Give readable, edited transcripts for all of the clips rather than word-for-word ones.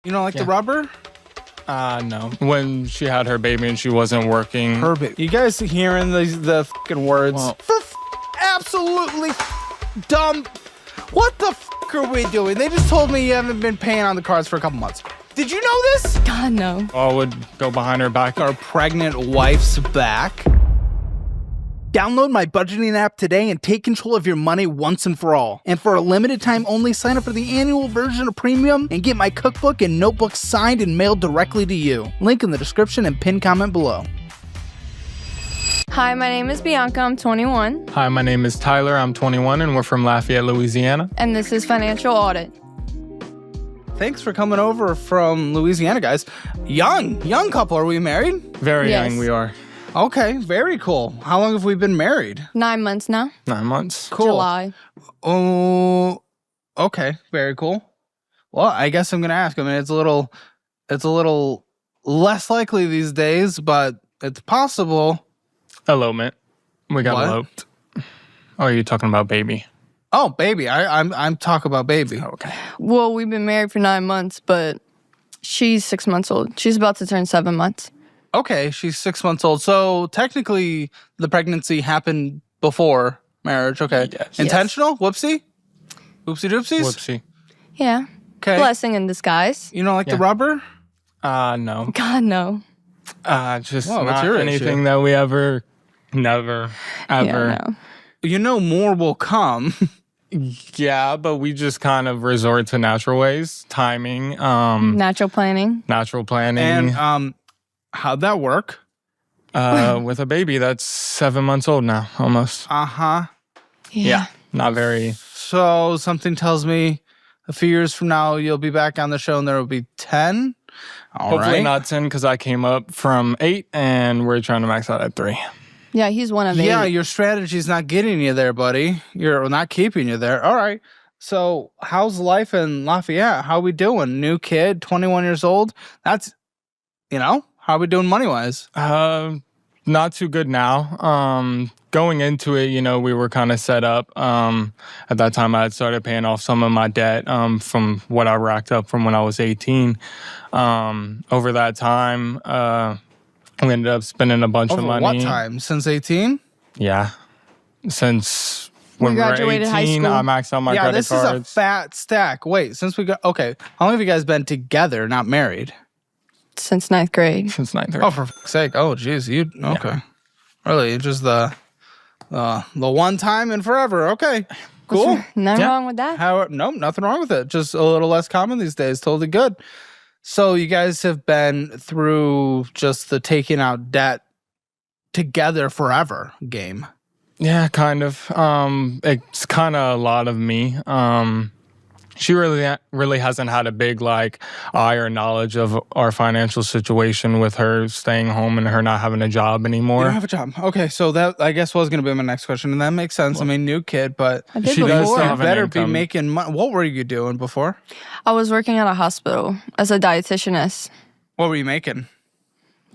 You don't like the rubber? No. When she had her baby and she wasn't working. Her baby. You guys hearing the fucking words? Well, Absolutely dumb. What the fuck are we doing? They just told me you haven't been paying on the cards for a couple months. Did you know this? God, no. I would go behind her back. Our pregnant wife's back. Download my budgeting app today and take control of your money once and for all. And for a limited time only, sign up for the annual version of Premium and get my cookbook and notebook signed and mailed directly to you. Link in the description and pinned comment below. Hi, my name is Bianca. I'm 21. Hi, my name is Tyler. I'm 21 and we're from Lafayette, Louisiana. And this is Financial Audit. Thanks for coming over from Louisiana, guys. Young couple. Are we married? Very Yes. young we are. Okay, very cool. How long have we been married? 9 months now. 9 months. Cool. July. Oh, okay, very cool. Well, I guess I'm gonna ask. I mean, it's a little less likely these days, but it's possible. Elopement. We got What? eloped. Oh, are you talking about baby? Oh, baby. I'm talking about baby. Okay. Well, we've been married for 9 months, but she's 6 months old. She's about to turn 7 months. Okay, she's 6 months old. So technically, the pregnancy happened before marriage. Okay. Yes. Intentional? Whoopsie? Oopsie doopsies? Whoopsie. Yeah. Okay. Blessing in disguise. You don't like the Yeah. rubber? No. God, no. Just Whoa, what's not your anything issue? that we ever, never, ever. Yeah, no. You know more will come. Yeah, but we just kind of resort to natural ways, timing, Natural planning. natural planning. And how'd that work? With a baby that's 7 months old now, almost. Uh-huh. Yeah, not very. So something tells me a few years from now, you'll be back on the show and there will be 10. All Hopefully right. not 10 because I came up from 8 and we're trying to max out at 3. Yeah, he's one of 8. Yeah, your strategy's not getting you there, buddy. You're not keeping you there. All right. So how's life in Lafayette? How we doing? New kid, 21 years old. That's, how are we doing money-wise? Not too good now. Going into it, we were kind of set up. At that time, I had started paying off some of my debt from what I racked up from when I was 18. Over that time, we ended up spending a bunch of Over money. what time? Since 18? Yeah. Since when we were graduated 18, high school. I maxed out my Yeah, credit this cards. is a fat stack. Wait, since we got... Okay, how long have you guys been together, not married? Since 9th grade. Since 9th grade. Oh, for fuck's sake. Oh, geez. Okay. Really? Just the one time and forever. Okay. Cool. Nothing Yeah. wrong with that. Nope, nothing wrong with it. Just a little less common these days. Totally good. So you guys have been through just the taking out debt together forever game. Yeah, kind of. It's kind of a lot of me. She really hasn't had a big eye or knowledge of our financial situation with her staying home and her not having a job You anymore. don't have a job. Okay, so that I guess was going to be my next question, and that makes sense. I mean, new kid, but I did She does before. still you have an better be income. making money. What were you doing before? I was working at a hospital as a dietitianist. What were you making?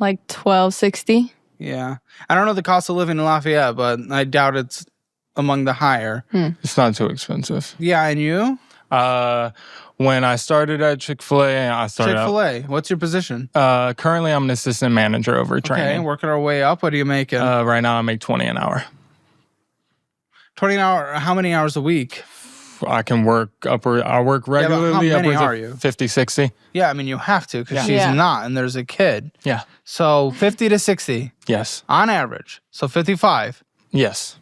Like $12.60. Yeah, I don't know the cost of living in Lafayette, but I doubt it's among the higher. It's not too expensive. Yeah, and you? When I started at Chick-fil-A, I started out. Chick-fil-A. What's your position? Currently, I'm an assistant manager over Okay, training. working our way up. What are you making? Right now, I make 20 an hour. 20 an hour. How many hours a week? I can work I work but how regularly many upwards are of you? 50, 60. Yeah, I mean, you have to because Yeah. she's Yeah. not, and there's a kid. Yeah. So 50 to 60 Yes. on average. So 55. Yes.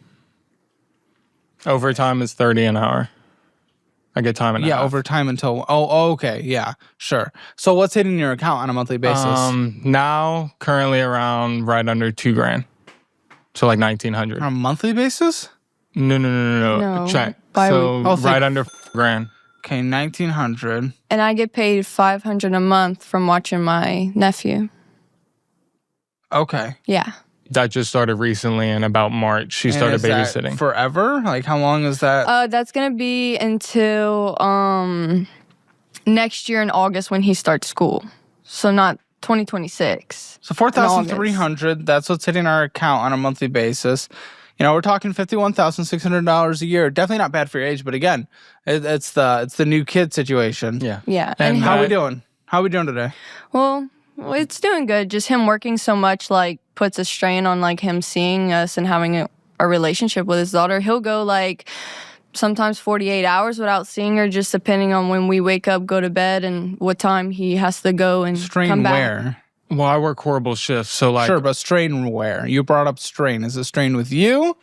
Overtime is 30 an hour. I get time and a Yeah, half. overtime until. Oh, okay. Yeah, sure. So what's hitting your account on a monthly basis? Now, currently around right under $2,000. So like 1,900. on a monthly basis? No. No. Check. Bi-week. So Oh, right under $1,000. Okay, 1,900. And I get paid $500 a month from watching my nephew. Okay. Yeah. That just started recently in about March. She And started is that babysitting. forever? Like, how long is that? That's gonna be until next year in August when he starts school. So not 2026. So 4,300. That's what's hitting our account on a monthly basis. We're talking $51,600 a year. Definitely not bad for your age, but again, it's the new kid situation. Yeah. Yeah. And How I- we doing? How are we doing today? Well, it's doing good. Just him working so much, like, puts a strain on, like, him seeing us and having a relationship with his daughter. He'll go, like, sometimes 48 hours without seeing her, just depending on when we wake up, go to bed, and what time he has to go and Strain come back. where? Well, I work horrible shifts, so like Sure, but strain where? You brought up strain. Is it strain with you?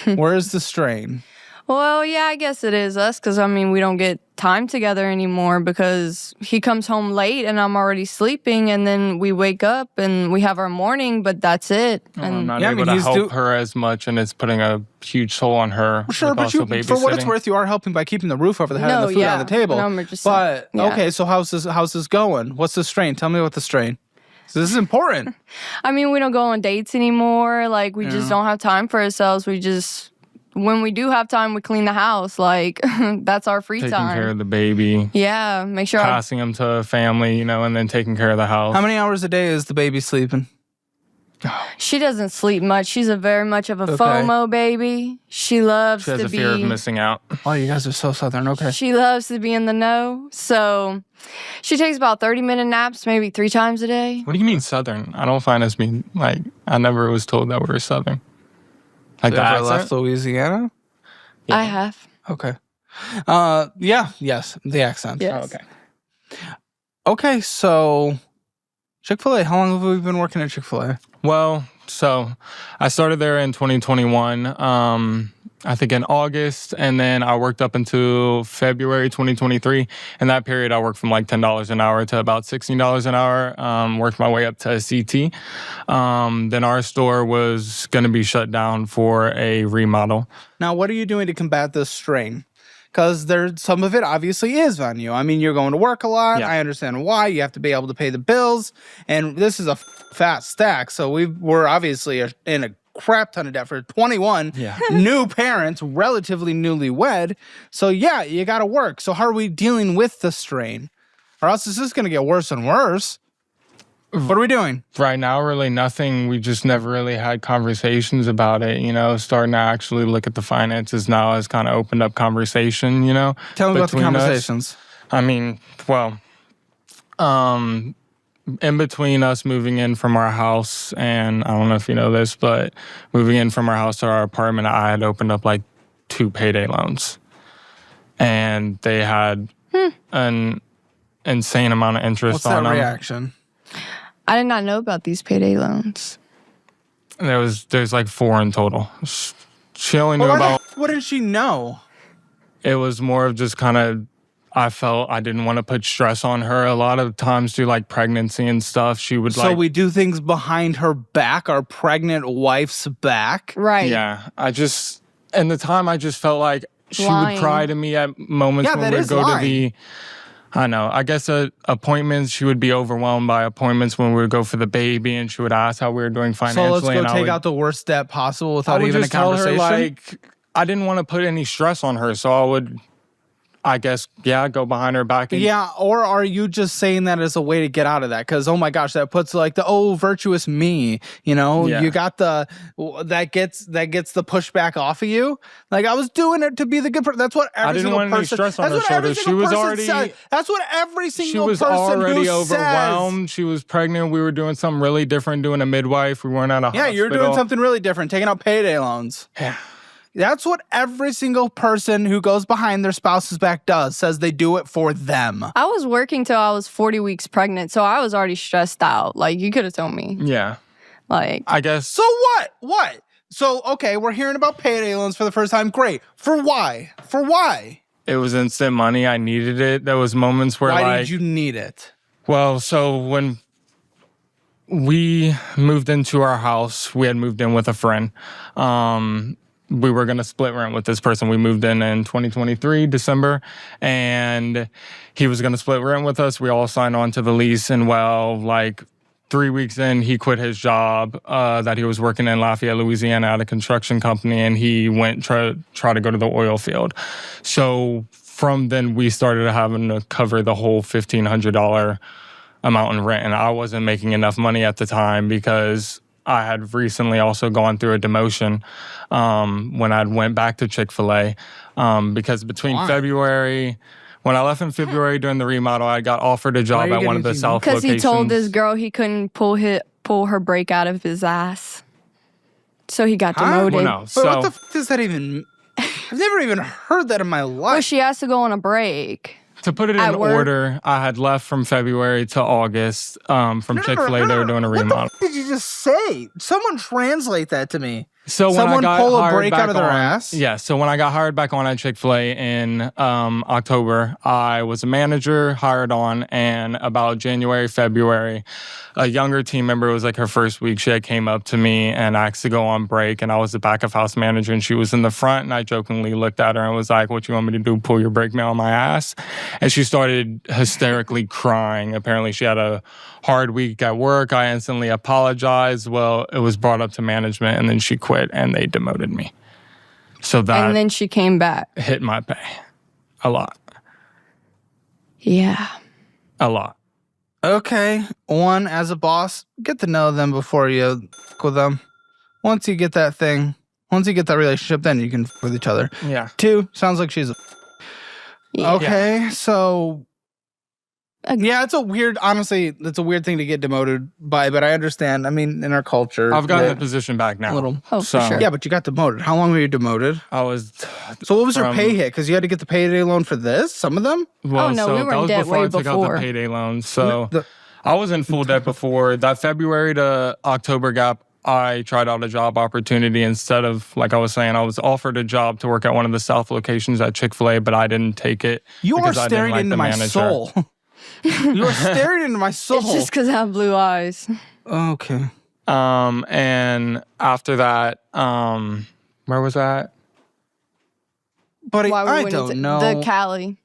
Where is the strain? Well, yeah, I guess it is us, because, I mean, we don't get time together anymore because he comes home late and I'm already sleeping, and then we wake up and we have our morning, but that's it. I'm And not Yeah, I able mean, to help her as much, and it's putting a huge toll on her. Sure, with but also you, for what it's babysitting. worth, you are helping by keeping the roof over the head and No, the food yeah. on the table. No, I'm just but saying, yeah. okay, so how's this going? What's the strain? Tell me what the strain. So this is important. I mean, we don't go on dates anymore. Like, we just don't have time for ourselves. We just, when we do have time, we clean the house. Like, that's our free taking time. care of the baby, Yeah, make sure. passing him to family, and then taking care of the house. How many hours a day is the baby sleeping? She doesn't sleep much. She's very much of a FOMO baby. She loves She has to a be. fear of missing out. Oh, you guys are so southern. Okay. She loves to be in the know. So she takes about 30-minute naps, maybe 3 times a day. What do you mean Southern? I don't find us being like. I never was told that we were Southern. Like You the ever accent? left Louisiana? I have. Okay. Yes, the accent. Yes. Oh, okay. Okay, so Chick-fil-A, how long have we been working at Chick-fil-A? Well, so I started there in 2021, I think in August, and then I worked up until February 2023. In that period, I worked from like $10 an hour to about $16 an hour, worked my way up to a CT. Then our store was going to be shut down for a remodel. Now, what are you doing to combat this strain? Because some of it obviously is on you. I mean, you're going to work a lot. Yeah. I understand why. You have to be able to pay the bills. And this is a fat stack. So we're obviously in a crap ton of debt for 21 new parents, relatively newlywed. So yeah, you got to work. So how are we dealing with the strain? Or else this is going to get worse and worse. What are we doing? Right now, really nothing. We just never really had conversations about it, starting to actually look at the finances now has kind of opened up conversation, Tell me about the between us. conversations. I mean, well, in between us moving in from our house, and I don't know if you know this, but moving in from our house to our apartment, I had opened up like 2 payday loans. And they had an insane amount of interest What's on that them. reaction? I did not know about these payday loans. There's like 4 in total. She only knew about. What did she know? It was more of just kind of. I felt I didn't want to put stress on her. A lot of times through like pregnancy and stuff, she would So we do things behind her back, our pregnant wife's back. Right. Yeah, in the time I just felt like she Lying. would cry to me at moments Yeah, when that we'd is go lying. to the. I know. I guess appointments, she would be overwhelmed by appointments when we would go for the baby, and she would ask how we were doing financially. So let's go and take out the worst debt possible without even a conversation. Tell her, like, I didn't want to put any stress on her, so I would, I guess, go behind her back. And, Yeah, or are you just saying that as a way to get out of that? Because, oh my gosh, that puts like the, virtuous me, Yeah. you got that gets the pushback off of you. Like, I was doing it to be the good person. That's what every I didn't single want any person, stress on that's her what every shoulders. She single was person already- says. That's what every single She was person already who overwhelmed. She was pregnant. We were doing something really different, doing a midwife. We weren't at a says, yeah, hospital. you're doing something really different, taking out payday loans. Yeah. That's what every single person who goes behind their spouse's back does, says they do it for them. I was working till I was 40 weeks pregnant, so I was already stressed out. Like, you could have told me. Yeah. Like, I guess. So what? So, okay, we're hearing about payday loans for the first time. Great. For why? For why? It was instant money. I needed it. There was moments where Why did you need it? Well, so when we moved into our house, we had moved in with a friend. We were going to split rent with this person. We moved in 2023, December, and he was going to split rent with us. We all signed on to the lease, and like 3 weeks in, he quit his job that he was working in Lafayette, Louisiana at a construction company, and he went try to go to the oil field. So from then, we started having to cover the whole $1,500 amount in rent, and I wasn't making enough money at the time because I had recently also gone through a demotion when I went back to Chick-fil-A because between Why? February, When I left in February during the remodel, I got offered a job you at one of the getting South Because locations. he told this girl he couldn't pull her brake out of his ass. So he got demoted. Well, no. But So what the does that even... I've never even heard that in my life. Well, she has to go on a break. to put it in At work. order, I had left from February to August from Chick-fil-A. They were doing a remodel. What the did you just say? Someone translate that to me. So when Someone I got pull a hired brake back out of their on, ass? Yeah. So when I got hired back on at Chick-fil-A in October, I was a manager hired on, and about January, February, a younger team member, it was like her first week, she had came up to me and asked to go on break, and I was the back of house manager, and she was in the front, and I jokingly looked at her and was like, "What you want me to do? Pull your brake mail on my ass?" And she started hysterically crying. Apparently she had a hard week at work. I instantly apologized. Well, it was brought up to management, and then she quit, and they demoted me. So that And then she came back. hit my pay a lot. Yeah. A lot. Okay, one, as a boss, get to know them before you f with them. Once you get that relationship, then you can f with each other. Yeah. Two, sounds like she's a Yeah. okay, so Ag- yeah, it's a weird thing to get demoted by, but I understand. I mean, in our culture, I've gotten the that position back now. little. Oh, for So- sure. Yeah, but you got demoted. How long were you demoted? I was So what was your From- pay hit? Because you had to get the payday loan for this. Some of them. well, Oh, no, so we were that in was debt before way I took out before. the payday loan. So The- I was in full debt before that February to October gap. I tried out a job opportunity instead of, like I was saying, I was offered a job to work at one of the South locations at Chick-fil-A, but I didn't take it. You are because I didn't staring like into the my manager. soul. You are staring into my soul. It's just because I have blue eyes. Okay. And after that, where was that? Buddy, Why we I went don't into- know. The Cali.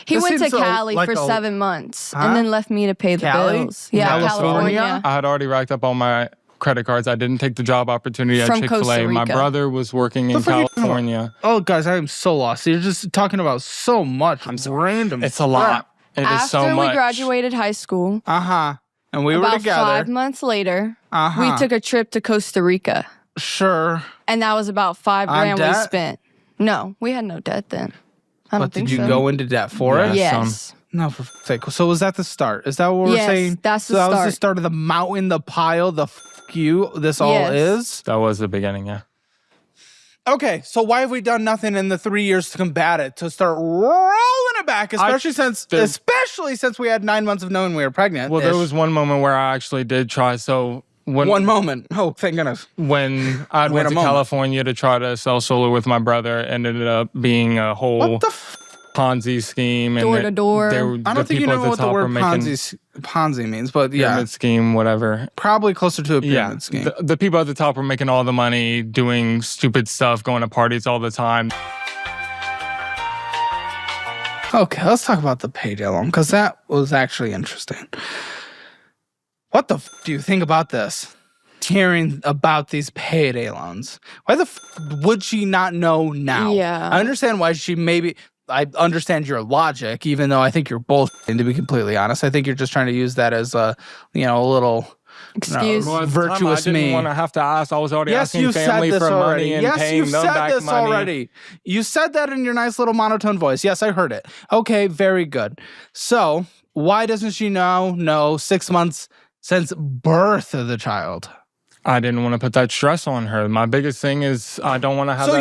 He This went to seems so, Cali like for a- 7 months Huh? and then left me to pay the Cali? bills. Yeah, California? California. I had already racked up all my credit cards. I didn't take the job opportunity at From Chick-fil-A. Costa My Rica. brother was working in The fuck are you talking about? California. Oh, guys, I am so lost. You're just talking about so much random. It's a lot. It is After so much. we graduated high school, And we were about together. 5 months later, Uh-huh. we took a trip to Costa Rica. Sure. And that was about $5 On grand we debt? spent. No, we had no debt then. I don't But think did you so. go into debt for Yeah. it? Yes. No, for fuck's sake. So was that the start? Is that what we're Yes, saying? that's the so that was the start. start of the mountain, the pile, the fuck you. This all Yes. is? That was the beginning, yeah. Okay, so why have we done nothing in the 3 years to combat it? To start rolling it back, especially since we had 9 months of knowing we were pregnant. Well, there was one moment where I actually did try. So when one moment. Oh, thank goodness. when I Wait went a to moment. California to try to sell solar with my brother, it ended up being a whole What the Ponzi scheme. Door to door. I don't think you know what the word Ponzi means, but yeah, pyramid scheme, whatever. probably closer to a pyramid Yeah, scheme. the people at the top were making all the money, doing stupid stuff, going to parties all the time. Okay, let's talk about the payday loan because that was actually interesting. What the do you think about this? Hearing about these payday loans. Why the would she not know now? Yeah. I understand why she maybe. I understand your logic, even though I think you're bullshitting, to be completely honest. I think you're just trying to use that as a little Excuse. Well, at the time, virtuous I didn't me. want to have to ask. I was already Yes, asking you said family this for already. money and Yes, paying you them said back this money. already. You said that in your nice little monotone voice. Yes, I heard it. Okay, very good. So, why doesn't she know 6 months since birth of the child? I didn't want to put that stress on her. My biggest thing is I don't want to have that.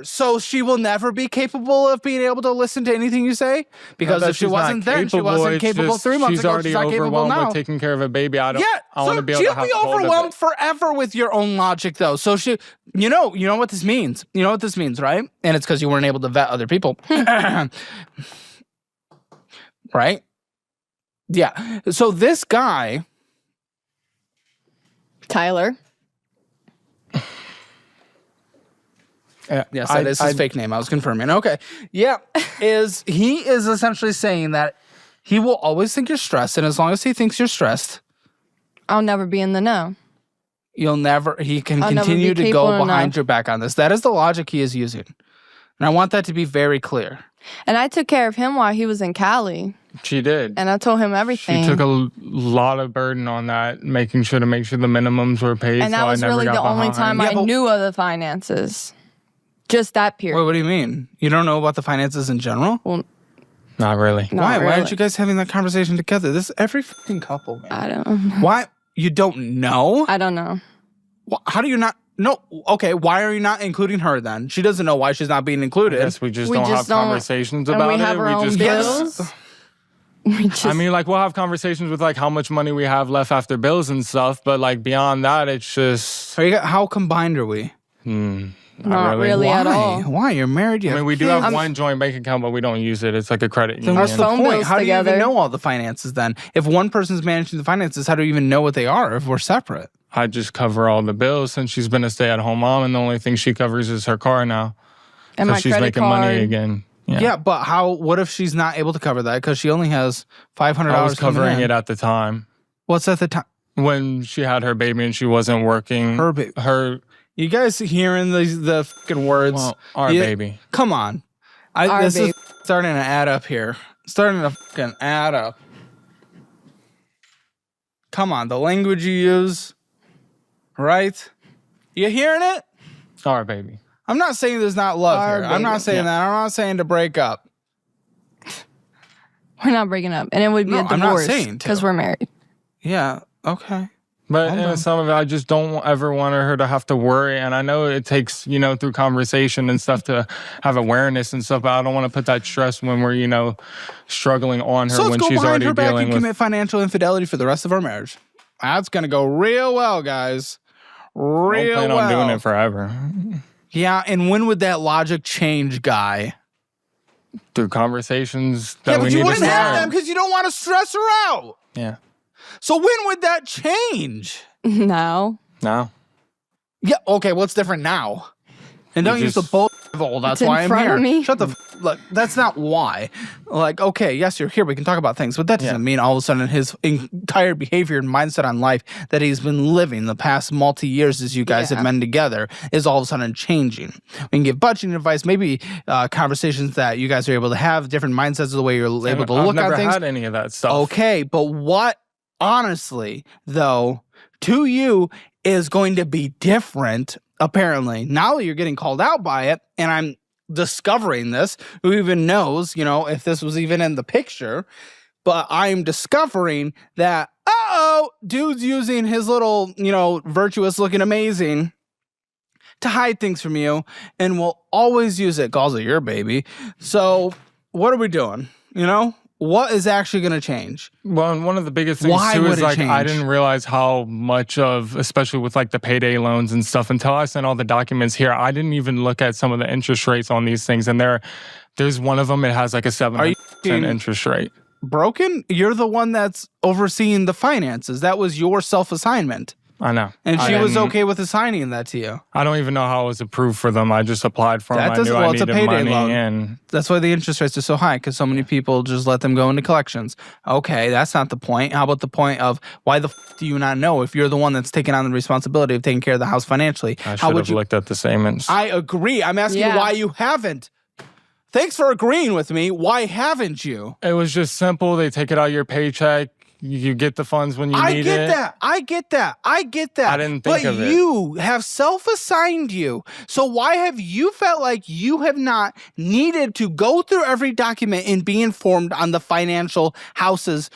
So she will never be capable of being able to listen to anything you say? Because that if she she's not wasn't then, she capable, wasn't it's capable just 3 months she's ago. already She's not capable overwhelmed now. with taking care of a baby. I Yeah, want so to be able to she'll have be a hold of overwhelmed it. forever with your own logic, though. So you know what this means. You know what this means, right? And it's because you weren't able to vet other people, right? Yeah. So this guy, Tyler. yes, that is his fake name. I was confirming. Okay, yeah, he is essentially saying that he will always think you're stressed, and as long as he thinks you're stressed, I'll never be in the know. he can I'll never continue be to go capable behind enough. your back on this. That is the logic he is using. And I want that to be very clear. And I took care of him while he was in Cali. She did. And I told him everything. She took a lot of burden on that, making sure the minimums were paid. and that so was I never really got the only behind. time Yeah, I but- knew of the finances. Just that period. Wait, what do you mean? You don't know about the finances in general? Well, Not really. Not Why? Why really. aren't you guys having that conversation together? This is every fucking couple, man. I don't know. Why? You don't know? I don't know. How do you not? No. Okay, why are you not including her then? She doesn't know why she's not being I included. guess we just We don't just have don't- conversations And about we have it. our own just bills. We just, I mean, like, we'll have conversations with, like, how much money we have left after bills and stuff, but, like, beyond that, it's just... How combined are we? not really Why? at all. Why? You're married. You I have mean, we do have kids. one joint bank account, but we don't use it. It's like a credit Then union. what's the phone point? bills How do you together. even know all the finances then? If one person's managing the finances, how do you even know what they are if we're separate? I just cover all the bills since she's been a stay-at-home mom, and the only thing she covers is her car now. and my Because she's credit making card. money again. Yeah, but what if she's not able to cover that because she only has $500 I was covering coming in? it at the time. What's at the time? When she had her baby and she wasn't working. Her baby. Her, You guys hearing the fucking words? well, our Yeah. baby. Come on. Our This baby. is starting to add up here. Starting to fucking add up. Come on, the language you use, right? You hearing it? Our baby. I'm not saying there's not love Our here. I'm not baby. saying that. I'm not saying to break up. We're not breaking up, and it would be No, a I'm not divorce saying to. because we're married. Yeah, okay. But Hold on. some of it, I just don't ever want her to have to worry. And I know it takes, through conversation and stuff to have awareness and stuff, but I don't want to put that stress when we're, struggling on her So let's when go she's behind already her back dealing and with... commit financial infidelity for the rest of our marriage. That's gonna go real well, guys. I don't Real plan well. on doing it forever. Yeah, and when would that logic change, guy? Through conversations that Yeah, we but you need to wouldn't have start. them because you don't want to stress her out. Yeah. So when would that change? No. No. Yeah, okay, what's different now? And don't use the just- bull. Oh, that's It's in why I'm front here. of me. Shut the look. That's not why. Like, okay, yes, you're here. We can talk about things, but that doesn't Yeah. mean all of a sudden his entire behavior and mindset on life that he's been living the past multi years as you guys have Yeah. been together is all of a sudden changing. We can give budgeting advice, maybe conversations that you guys are able to have, different mindsets of the way you're able to I've look never on things. had any of that stuff. Okay, but what honestly, though, to you is going to be different, apparently. Now that you're getting called out by it, and I'm discovering this, who even knows, if this was even in the picture, but I'm discovering that, dude's using his little, virtuous looking amazing to hide things from you and will always use it. Calls it your baby. So what are we doing? What is actually going to change? Well, and one of the biggest things Why too would is it like I change? didn't realize how much of, especially with like the payday loans and stuff, until I sent all the documents here. I didn't even look at some of the interest rates on these things, and there's one of them. It has like a 7% kidding? interest rate. Broken? You're the one that's overseeing the finances. That was your self-assignment. I know, And I she was didn't- okay with assigning that to you. I don't even know how it was approved for them. I just applied for them. That I doesn't- knew well, I it's a needed payday money, loan. and That's why the interest rates are so high, because so many people just let them go into collections. Okay, that's not the point. How about the point of why the do you not know if you're the one that's taking on the responsibility of taking care of the house financially? I How should would have you? looked at the statements. I agree. I'm asking Yeah. why you haven't. Thanks for agreeing with me. Why haven't you? It was just simple. They take it out of your paycheck. You get the funds when you I need get it. that. I get that. I get that. I didn't think but of it. you have self-assigned you. So why have you felt like you have not needed to go through every document and be informed on the finances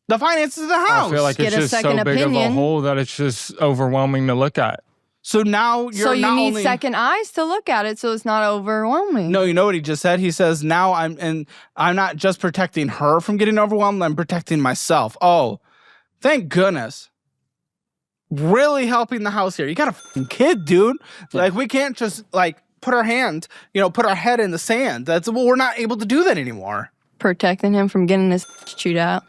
of the house? I feel like Get it's a just so second big of a opinion. hole that it's just overwhelming to look at. So now you're So you not need only second eyes to look at it, so it's not overwhelming. No, you know what he just said? He says, now I'm not just protecting her from getting overwhelmed, I'm protecting myself. Oh, thank goodness. Really helping the house here. You got a fucking kid, dude. Like, we can't just put our head in the sand. We're not able to do that anymore. Protecting him from getting his chewed out.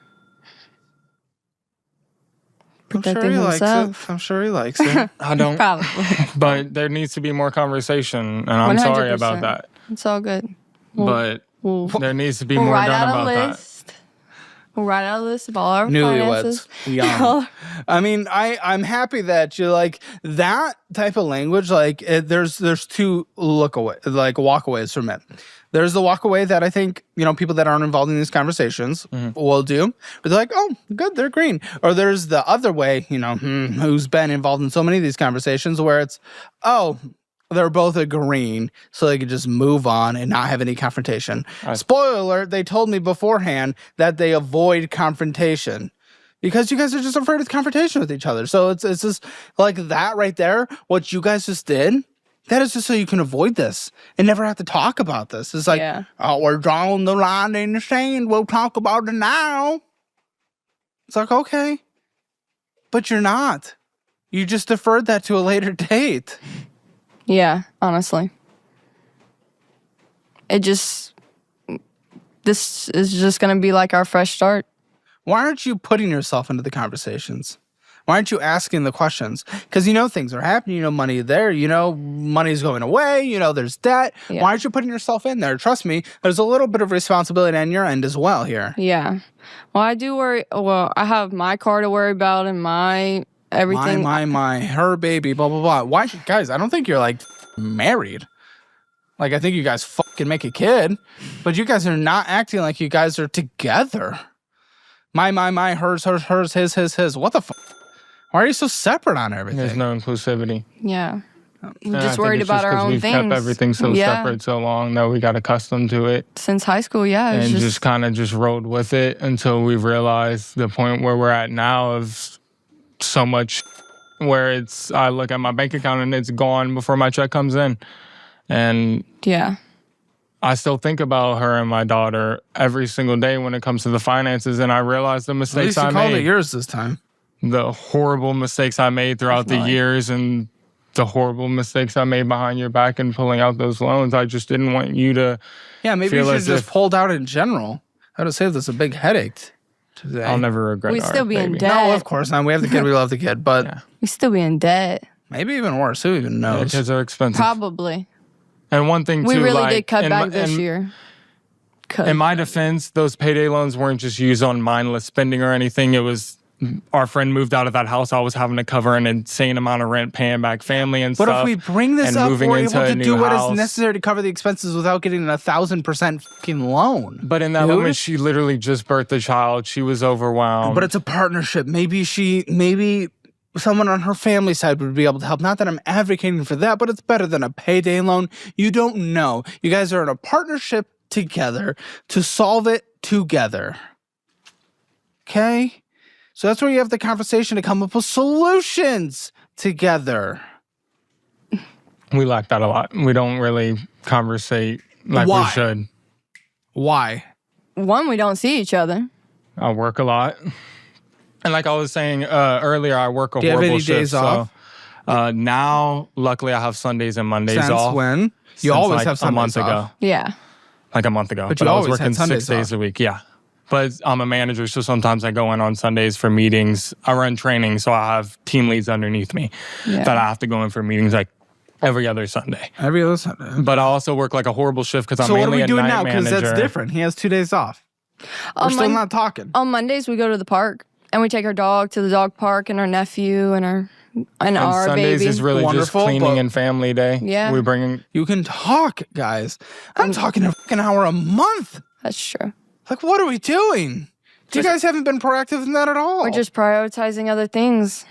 Protecting himself. I'm sure he likes it. I don't. Probably. But there needs to be more conversation, and I'm sorry about 100%. that. It's all good. But We'll there needs to be we'll more write done out a about that. list. We'll write out a list of all our finances. Newlyweds. Young. I mean, I'm happy that you like that type of language. Like, there's two walkaways from it. There's the walkaway that I think, people that aren't involved in these conversations will do. But they're like, oh, good, they're green. Or there's the other way, who's been involved in so many of these conversations where it's, oh, they're both agreeing so they could just move on and not have any confrontation. Spoiler alert, they told me beforehand that they avoid confrontation because you guys are just afraid of confrontation with each other. So it's just like that right there, what you guys just did, that is just so you can avoid this and never have to talk about this. It's like, oh, we're drawing the line in the sand. We'll talk about it now. It's like, okay, but you're not. You just deferred that to a later date. Yeah, honestly. This is just going to be like our fresh start. Why aren't you putting yourself into the conversations? Why aren't you asking the questions? Because you know things are happening, you know money there, you know money's going away, you know there's debt. Yeah. Why aren't you putting yourself in there? Trust me, there's a little bit of responsibility on your end as well here. Yeah. Well, I do worry. Well, I have my car to worry about and my everything. Her baby, blah, blah, blah. Why? Guys, I don't think you're like married. Like, I think you guys fucking make a kid, but you guys are not acting like you guys are together. My, hers, his. What the fuck? Why are you so separate on everything? There's no inclusivity. Yeah. We're just worried about our own things. We've kept everything so separate so long that we got accustomed to it. Since high school, yeah. And just kind of just rode with it until we realized the point where we're at now of so much where I look at my bank account and it's gone before my check comes in. And yeah. I still think about her and my daughter every single day when it comes to the finances, and I realize the mistakes I made. At least you called it yours this time. The horrible mistakes I made throughout the years and the horrible mistakes I made behind your back and pulling out those loans. I just didn't want you to maybe you should have just pulled out in general. I would have saved us a big headache today. I'll never regret it. We'd still be in debt. No, of course not. We have the kid. We love the kid. But we'd still be in debt. Maybe even worse. Who even knows? Kids are expensive. Probably. And one thing, too, we really did cut back this year. In my defense, those payday loans weren't just used on mindless spending or anything. It was our friend moved out of that house. I was having to cover an insane amount of rent, paying back family and stuff. But if we bring this up, we're able to do what is necessary to cover the expenses without getting 1,000% fucking loan. But in that moment, she literally just birthed a child. She was overwhelmed. But it's a partnership. Maybe someone on her family side would be able to help. Not that I'm advocating for that, but it's better than a payday loan. You don't know. You guys are in a partnership together to solve it together. Okay? So that's where you have the conversation to come up with solutions together. We lack that a lot. We don't really conversate like we should. Why? One, we don't see each other. I work a lot. And like I was saying earlier, I work a horrible shift. Do you have any days off? Now, luckily, I have Sundays and Mondays off. Since when? You always have Sundays a month off. ago. Yeah. Like a month ago. But I was working 6 days a week. Yeah. But I'm a manager, so sometimes I go in on Sundays for meetings. I run training, so I have team leads underneath me that I have to go in for meetings like every other Sunday. Every other Sunday. But I also work like a horrible shift because I'm mainly a night manager. So what are we doing now? Because that's different. He has 2 days off. We're still not talking. On Mondays, we go to the park, and we take our dog to the dog park, and our nephew, and our Sundays baby. Is really just cleaning and family day. Yeah. You can talk, guys. I'm talking a fucking hour a month. That's true. Like, what are we doing? You guys haven't been proactive in that at all. We're just prioritizing other things.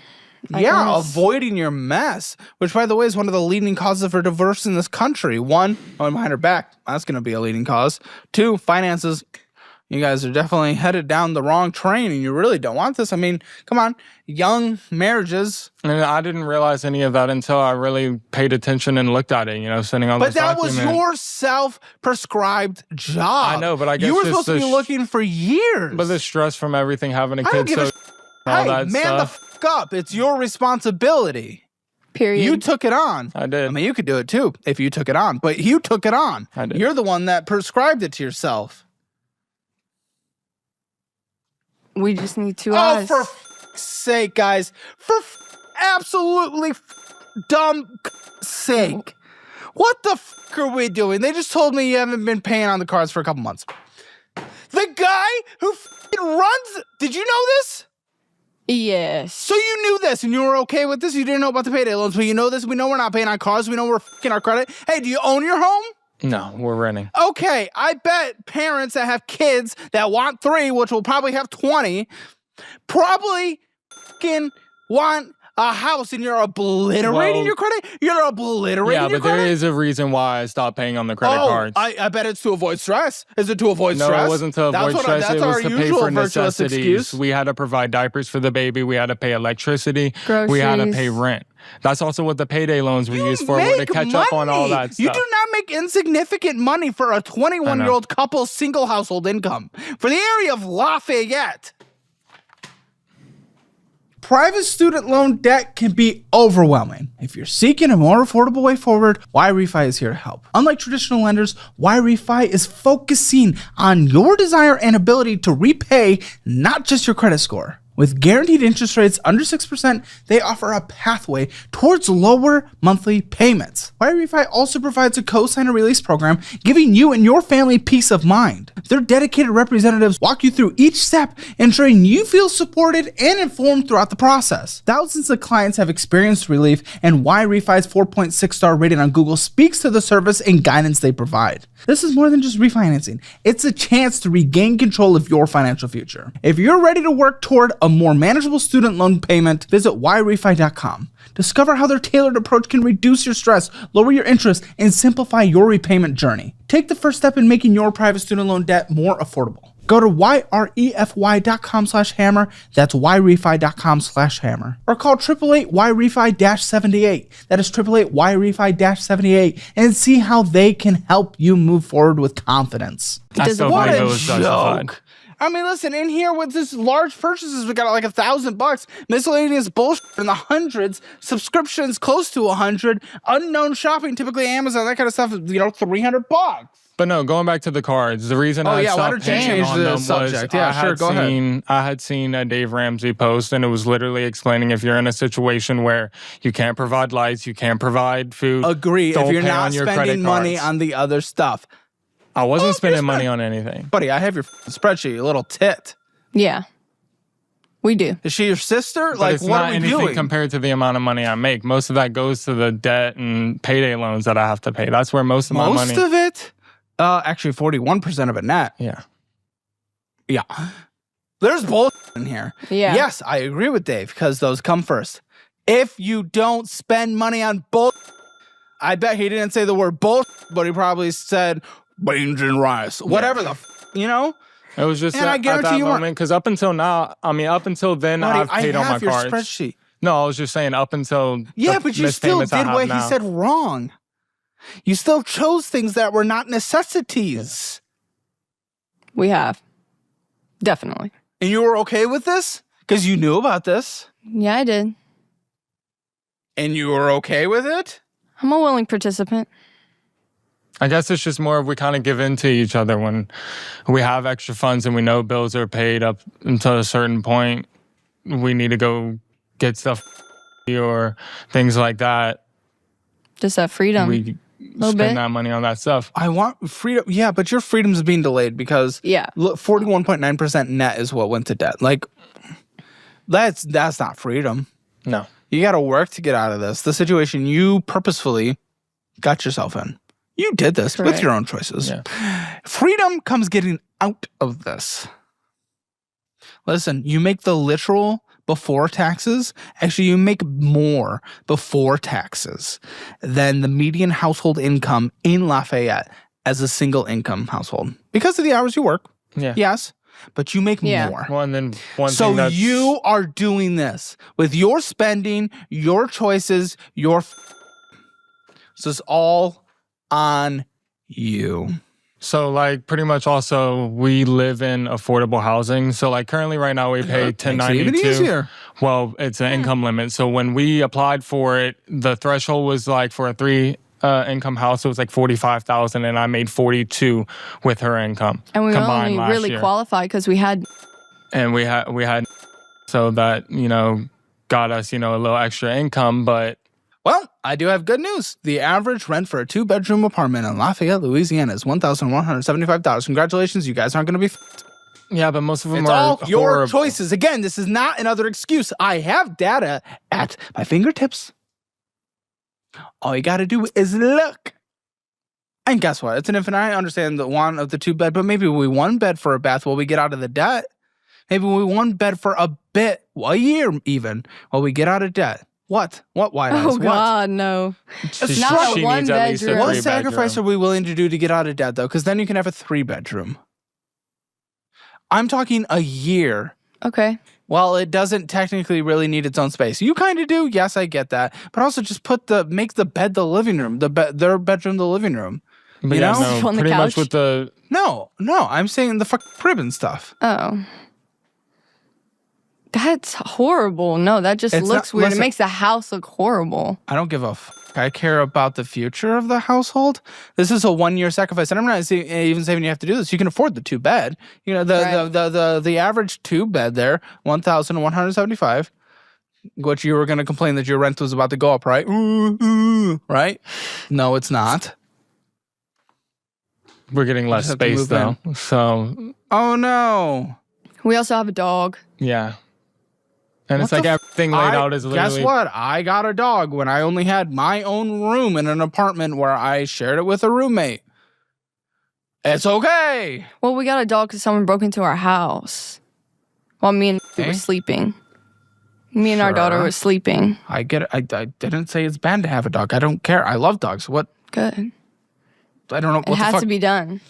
Avoiding your mess, which, by the way, is one of the leading causes for divorce in this country. 1, going behind her back. That's going to be a leading cause. 2, finances. You guys are definitely headed down the wrong train, and you really don't want this. I mean, come on. Young marriages. And I didn't realize any of that until I really paid attention and looked at it, sitting on this document. But that was your self-prescribed job. I know, but I guess you were supposed to be looking for years. But the stress from everything, having a kid, man the fuck up. It's your responsibility. Period. You took it on. I did. I mean, you could do it too if you took it on, but you took it on. I did. You're the one that prescribed it to yourself. We just need 2 eyes. Oh, for sake, guys. For absolutely dumb sake. What the are we doing? They just told me you haven't been paying on the cards for a couple months. The guy who runs... Did you know this? Yes. So you knew this and you were okay with this? You didn't know about the payday loans, but you know this? We know we're not paying on cars. We know we're f***ing our credit. Hey, do you own your home? No, we're renting. Okay, I bet parents that have kids that want 3, which will probably have 20, probably fucking want a house and you're obliterating your credit? You're obliterating your but credit? there is a reason why I stopped paying on the credit cards. I bet it's to avoid stress. Is it to avoid stress? No, it wasn't to avoid stress. That's it was our to pay usual for virtuous necessities. excuse. We had to provide diapers for the baby. We had to pay electricity. Groceries. We had to pay rent. That's also what the payday loans we used for, were to catch up on all that stuff. You do not make insignificant money for a 21-year-old couple's single household income. For the area of Lafayette, private student loan debt can be overwhelming. If you're seeking a more affordable way forward, Y-Refi is here to help. Unlike traditional lenders, Y-Refi is focusing on your desire and ability to repay, not just your credit score. With guaranteed interest rates under 6%, they offer a pathway towards lower monthly payments. Y-Refi also provides a co-signer release program, giving you and your family peace of mind. Their dedicated representatives walk you through each step, ensuring you feel supported and informed throughout the process. Thousands of clients have experienced relief, and Y-Refi's 4.6-star rating on Google speaks to the service and guidance they provide. This is more than just refinancing. It's a chance to regain control of your financial future. If you're ready to work toward a more manageable student loan payment, visit yrefi.com. Discover how their tailored approach can reduce your stress, lower your interest, and simplify your repayment journey. Take the first step in making your private student loan debt more affordable. Go to yrefy.com/hammer. That's yrefi.com/hammer. Or call 888-YREFI-78. That is 888-YREFI-78, and see how they can help you move forward with confidence. I still What believe a it was justified. joke. I mean, listen, in here with this large purchases, we got like $1,000, miscellaneous bullshit in the hundreds, subscriptions close to 100, unknown shopping, typically Amazon, that kind of stuff, $300. But no, going back to the cards, the reason I why stopped don't you paying change on the them subject? was Yeah, sure, go ahead. I had seen a Dave Ramsey post, and it was literally explaining if you're in a situation where you can't provide lights, you can't provide food. Agree, don't if you're pay not on your spending credit money cards. on the other stuff. I wasn't spending money on anything. Buddy, I have your spreadsheet, you little tit. Yeah. We do. Is she your sister? But Like, it's what not are we anything doing? compared to the amount of money I make. Most of that goes to the debt and payday loans that I have to pay. That's where most of my money. Most of it? Actually, 41% of it net. Yeah. Yeah. There's bullshit in here. Yeah. Yes, I agree with Dave, because those come first. If you don't spend money on bull, I bet he didn't say the word bull, but he probably said beans and rice. Whatever the you know? It was just And I at guarantee that you moment, because up until now, up until then, Buddy, I've paid I on my have your cards. spreadsheet. No, I was just saying up until Yeah, the but you missed still payments I did have what now. he said wrong. You still chose things that were not necessities. We have. Definitely. And you were okay with this? Because you knew about this. Yeah, I did. And you were okay with it? I'm a willing participant. I guess it's just more of we kind of give in to each other when we have extra funds and we know bills are paid up until a certain point. We need to go get stuff or things like that. Just that freedom. We Little spend bit. that money on that stuff. I want freedom. Yeah, but your freedom's being delayed because Yeah. look, 41.9% net is what went to debt. Like, that's not freedom. No. You got to work to get out of this. The situation you purposefully got yourself in. You did this with Correct. your own choices. Yeah. Freedom comes getting out of this. Listen, you make the literal before taxes. Actually, you make more before taxes than the median household income in Lafayette as a single income household. Because of the hours you work, Yeah. yes, but you make Yeah. more. Well, and then one So thing that's... you are doing this with your spending, your choices, this is all on you. So, like, pretty much also, we live in affordable housing. So, like, currently right now, we pay Makes it even 1092. easier. Well, it's an income limit. So, when we applied for it, the threshold was, like, for a three-income house, it was, like, $45,000, and I made 42 with her income. And we combined only last really year. qualified because we had. And we had so that, got us, a little extra income, but... Well, I do have good news. The average rent for a 2-bedroom apartment in Lafayette, Louisiana is $1,175. Congratulations, you guys aren't going to be Yeah, but most of them It's are all your horrible. choices. Again, this is not another excuse. I have data at my fingertips. All you got to do is look. And guess what? It's an infinite. I understand the one of the 2-bed, but maybe we 1-bed for a bath while we get out of the debt. Maybe we 1-bed for a bit, a year even, while we get out of debt. What? What wide eyes? Oh What? God, no. She, Not a she one needs at least a bedroom. What 3 sacrifice are bedroom. we willing to do to get out of debt, though? Because then you can have a 3-bedroom. I'm talking a year. Okay. Well, it doesn't technically really need its own space. You kind of do. Yes, I get that. But also just make the bed the living room, their bedroom the living room. But You yeah, know? Sleep no, on the pretty much couch? with the No, I'm saying the crib and stuff. Oh. That's horrible. No, that just It's looks not- weird. listen- It makes the house look horrible. I don't give a I care about the future of the household. This is a 1-year sacrifice, and I'm not even saying you have to do this. You can afford the 2-bed. You know, the average 2-bed there, $1,175. Which you were going to complain that your rent was about to go up, right? Right? No, it's not. we're getting less just have to space move though. So Oh no! We also have a dog. yeah. And it's What like the everything laid out is literally Guess what? I got a dog when I only had my own room in an apartment where I shared it with a roommate. It's okay. Well, we got a dog because someone broke into our house while me and we Okay. were sleeping. Me and our daughter Sure. were sleeping. I get it. I didn't say it's bad to have a dog. I don't care. I love dogs. What? Good. I don't know. It What the has fuck? to be done.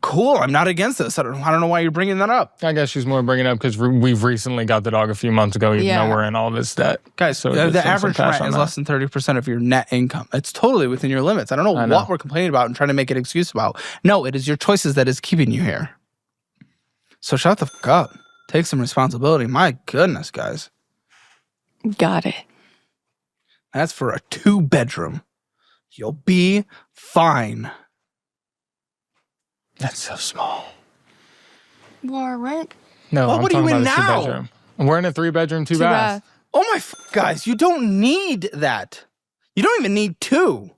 Cool. I'm not against this. I don't know why you're bringing that up. I guess she's more bringing it up because we've recently got the dog a few months ago, even Yeah. though we're in all this debt. Guys, So the just some average cash rent on is that. less than 30% of your net income. It's totally within your limits. I don't know I know. what we're complaining about and trying to make an excuse about. No, it is your choices that is keeping you here. So shut the fuck up. Take some responsibility. My goodness, guys. Got it. That's for a 2-bedroom. You'll be fine. That's so small. Well, our rent. No, Well, I'm what are you talking in about a now? 2-bedroom. We're in a 3-bedroom, 2 bath. Oh my guys, you don't need that. You don't even need 2.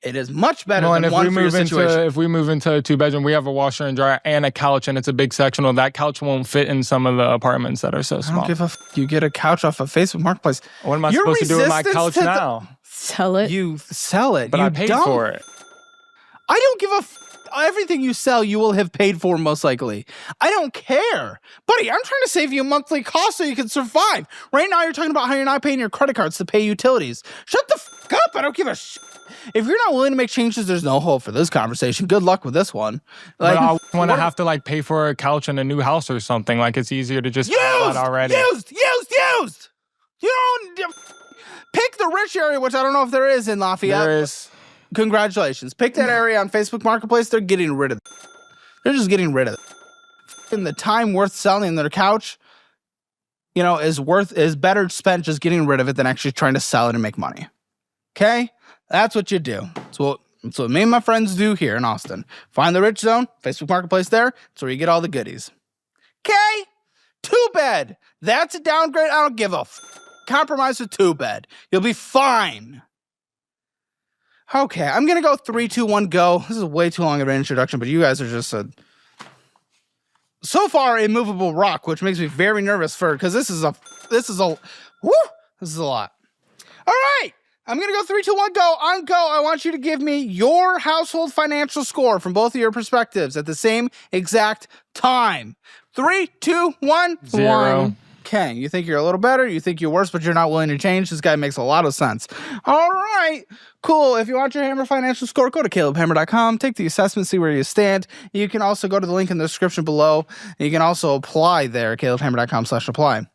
It is much better No, and than one for your situation. if we move into a 2-bedroom, we have a washer and dryer and a couch, and it's a big sectional. That couch won't fit in some of the apartments that are so I small. don't give a You get a couch off of Facebook Marketplace. What am I Your supposed to do with my resistance couch to the- now? Sell it. You sell it. But you I paid don't. for it. I don't give a everything you sell, you will have paid for most likely. I don't care. Buddy, I'm trying to save you a monthly cost so you can survive. Right now, you're talking about how you're not paying your credit cards to pay utilities. Shut the fuck up. I don't give a shit. If you're not willing to make changes, there's no hope for this conversation. Good luck with this one. But I want to have to like pay for a couch in a new house or something. Like it's easier to just buy that already. Used. You don't pick the rich area, which I don't know if there is in Lafayette. There is. Congratulations. Pick that area on Facebook Marketplace. They're getting rid of it. They're just getting rid of it. And the time worth selling their couch, is better spent just getting rid of it than actually trying to sell it and make money. Okay? That's what you do. That's what me and my friends do here in Austin. Find the rich zone, Facebook Marketplace there. That's where you get all the goodies. Okay? 2-bed. That's a downgrade. I don't give a compromise with 2-bed. You'll be fine. Okay, I'm gonna go 3, 2, 1, go. This is way too long of an introduction, but you guys are just so far immovable rock, which makes me very nervous because this is a lot. All right, I'm gonna go 3, 2, 1, go. On go, I want you to give me your household financial score from both of your perspectives at the same exact time. 3, 2, 1, 0. Okay, you think you're a little better, you think you're worse, but you're not willing to change. This guy makes a lot of sense. All right, cool. If you want your Hammer financial score, go to calebhammer.com, take the assessment, see where you stand. You can also go to the link in the description below. You can also apply there at calebhammer.com/apply.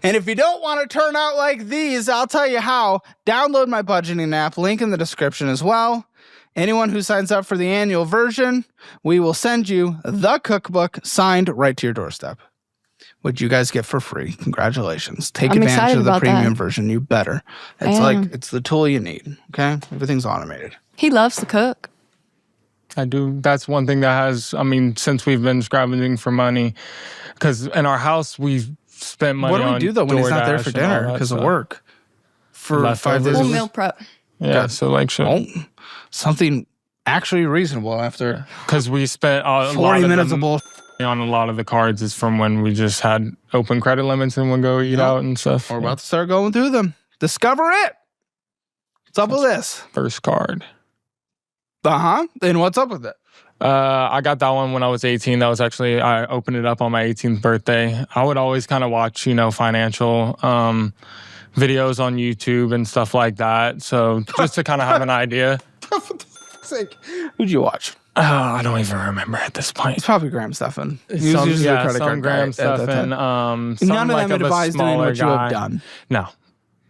And if you don't want to turn out like these, I'll tell you how. Download my budgeting app, link in the description as well. Anyone who signs up for the annual version, we will send you the cookbook signed right to your doorstep, which you guys get for free. Congratulations. Take I'm advantage excited of the about premium that. version. You better. It's the tool you need. Okay? Everything's automated. He loves to cook. I do. That's one thing that has, since we've been scrounging for money, because in our house, we've spent money What do we on do though when he's not there DoorDash for and all dinner that because of stuff. work? For 5 days Leftovers. a Full week? meal prep. Yeah, Yeah. so like shit. Oh, something actually reasonable after Because we spent a 40 lot of minutes them of bullshit. on a lot of the cards is from when we just had open credit limits and would go eat out and stuff. We're about to start going through them. Discover it. What's up with this? First card. And what's up with it? I got that one when I was 18. That was actually, I opened it up on my 18th birthday. I would always kind of watch, financial videos on YouTube and stuff like that. So just to kind of have an idea. Who'd you watch? I don't even remember at this point. It's probably Graham Stephan. Some Graham Stephan. None of them advised doing what you have done.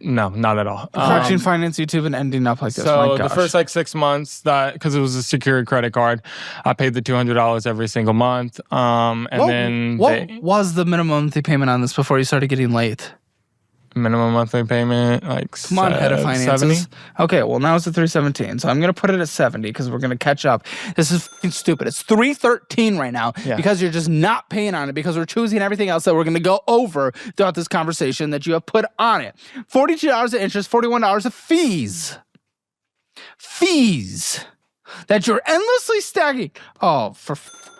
No, not at all. Approaching finance YouTube and ending up like this. So the first 6 months, because it was a secured credit card, I paid the $200 every single month. What was the minimum monthly payment on this before you started getting late? Minimum monthly payment, come on, head of finances. 70? Okay, well now it's at $317, so I'm gonna put it at 70 because we're gonna catch up. This is fucking stupid. It's $313 right now because you're just not paying on it because we're choosing everything else that we're gonna go over throughout this conversation that you have put on it. $42 of interest, $41 of fees. Fees that you're endlessly stacking. Oh, for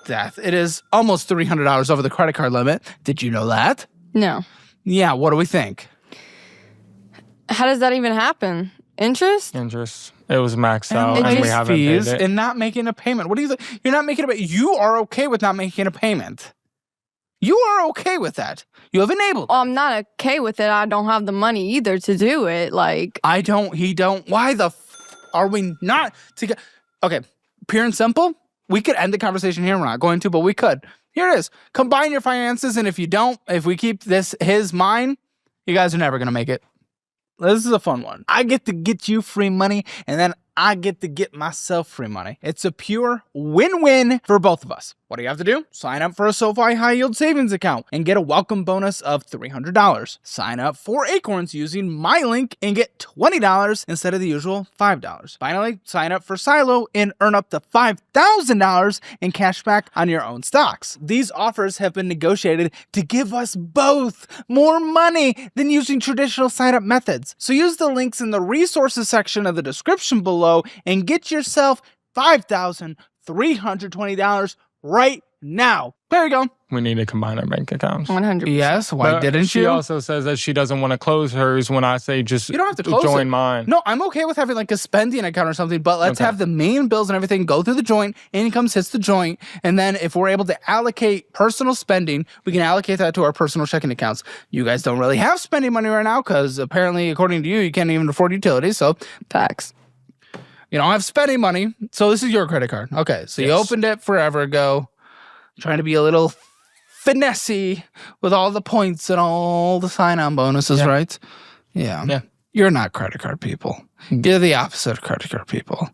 death! It is almost $300 over the credit card limit. Did you know that? No. Yeah. What do we think? How does that even happen? Interest? Interest. It was maxed out, and we haven't fees paid it. And not making a payment. What do you think? You're not making a payment. You are okay with not making a payment. You are okay with that. You have enabled. Well, I'm not okay with it. I don't have the money either to do it. Like I don't. He don't. Why the are we not together? Okay, pure and simple. We could end the conversation here. We're not going to, but we could. Here it is. Combine your finances, and if we keep this mine, you guys are never gonna make it. This is a fun one. I get to get you free money, and then I get to get myself free money. It's a pure win-win for both of us. What do you have to do? Sign up for a SoFi High Yield Savings account and get a welcome bonus of $300. Sign up for Acorns using my link and get $20 instead of the usual $5. Finally, sign up for Silo and earn up to $5,000 in cash back on your own stocks. These offers have been negotiated to give us both more money than using traditional sign-up methods. So use the links in the resources section of the description below and get yourself $5,320 right now. There you go. We need to combine our bank accounts. 100%. Yes, why didn't she you? She also says that she doesn't want to close hers when I say just you don't have to close join it. mine. No, I'm okay with having like a spending account or something, but let's have the main bills and everything go through the joint. Incomes hits the joint. And then if we're able to allocate personal spending, we can allocate that to our personal checking accounts. You guys don't really have spending money right now because apparently, according to you, you can't even afford utilities. So facts. You don't have spending money, so this is your credit card. Okay, so you opened it forever ago, trying to be a little finessey with all the points and all the sign-on bonuses, right? Yeah. You're not credit card people. You're the opposite of credit card people.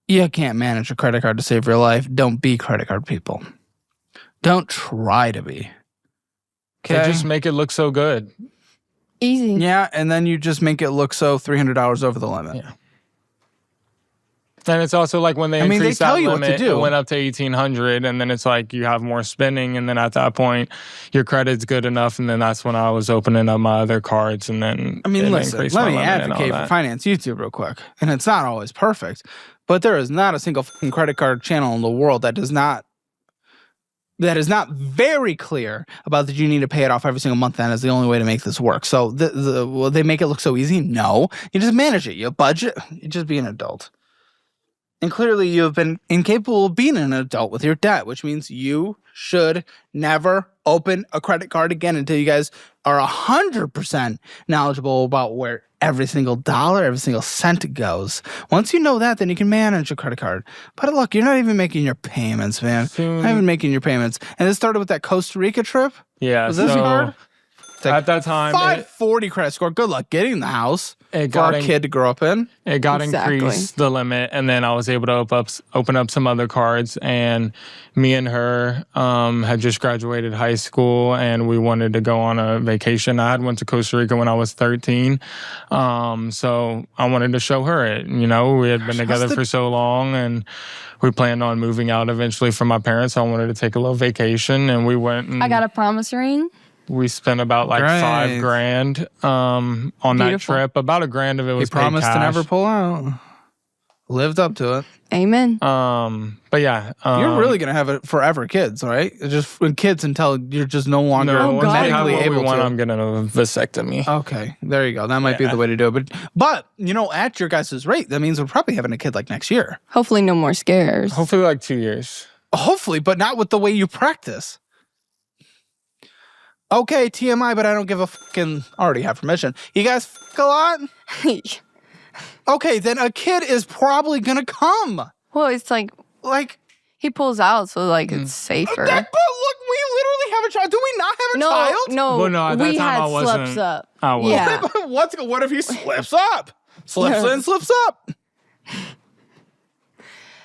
You can't manage a credit card to save your life. Don't be credit card people. Don't try to be. Okay? They just make it look so good. Easy. Yeah, and then you just make it look so $300 over the limit. Yeah. And it's also like when they increased that limit, it went up to $1,800, and then it's like you have more spending, and then at that point, your credit's good enough, and then that's when I was opening up my other cards, and then listen, let me advocate for Finance YouTube real quick, and it's not always perfect, but there is not a single fucking credit card channel in the world that is not very clear about that you need to pay it off every single month. And is the only way to make this work. So will they make it look so easy? No, you just manage it. You budget. You just be an adult. And clearly you have been incapable of being an adult with your debt, which means you should never open a credit card again until you guys are 100% knowledgeable about where every single dollar, every single cent goes. Once you know that, then you can manage a credit card. But look, you're not even making your payments, man. Not even making your payments. And this started with that Costa Rica trip? Yeah. Was this hard? At that time, 540 credit score. Good luck getting the house for our kid to grow up in. It got increased the limit, and then I was able to open up some other cards. And me and her had just graduated high school, and we wanted to go on a vacation. I had went to Costa Rica when I was 13, so I wanted to show her it. You know, we had been together for so long, and we planned on moving out eventually from my parents. So I wanted to take a little vacation, and we went. And I got a promise ring. We spent about like $5,000 on that trip. About $1,000 of it was paid promised cash. To never pull out. Lived up to it. Amen. But yeah, you're really gonna have it forever, kids, right? Just kids until you're just no longer medically able to. I'm getting a vasectomy. Okay, there you go. That might be the way to do it. But you know, at your guys' rate, that means we're probably having a kid like next year. Hopefully, no more scares. Hopefully, like 2 years. Hopefully, but not with the way you practice. Okay, TMI, but I don't give a fucking... Already have permission. You guys fuck a lot? Okay, then a kid is probably gonna come. Well, it's like he pulls out, so like it's safer. But look, we literally have a child. Do we not have a child? No, Well, no, at that we time had I wasn't- slips up. I wasn't. Yeah. But what if he slips up? Slips in, slips up.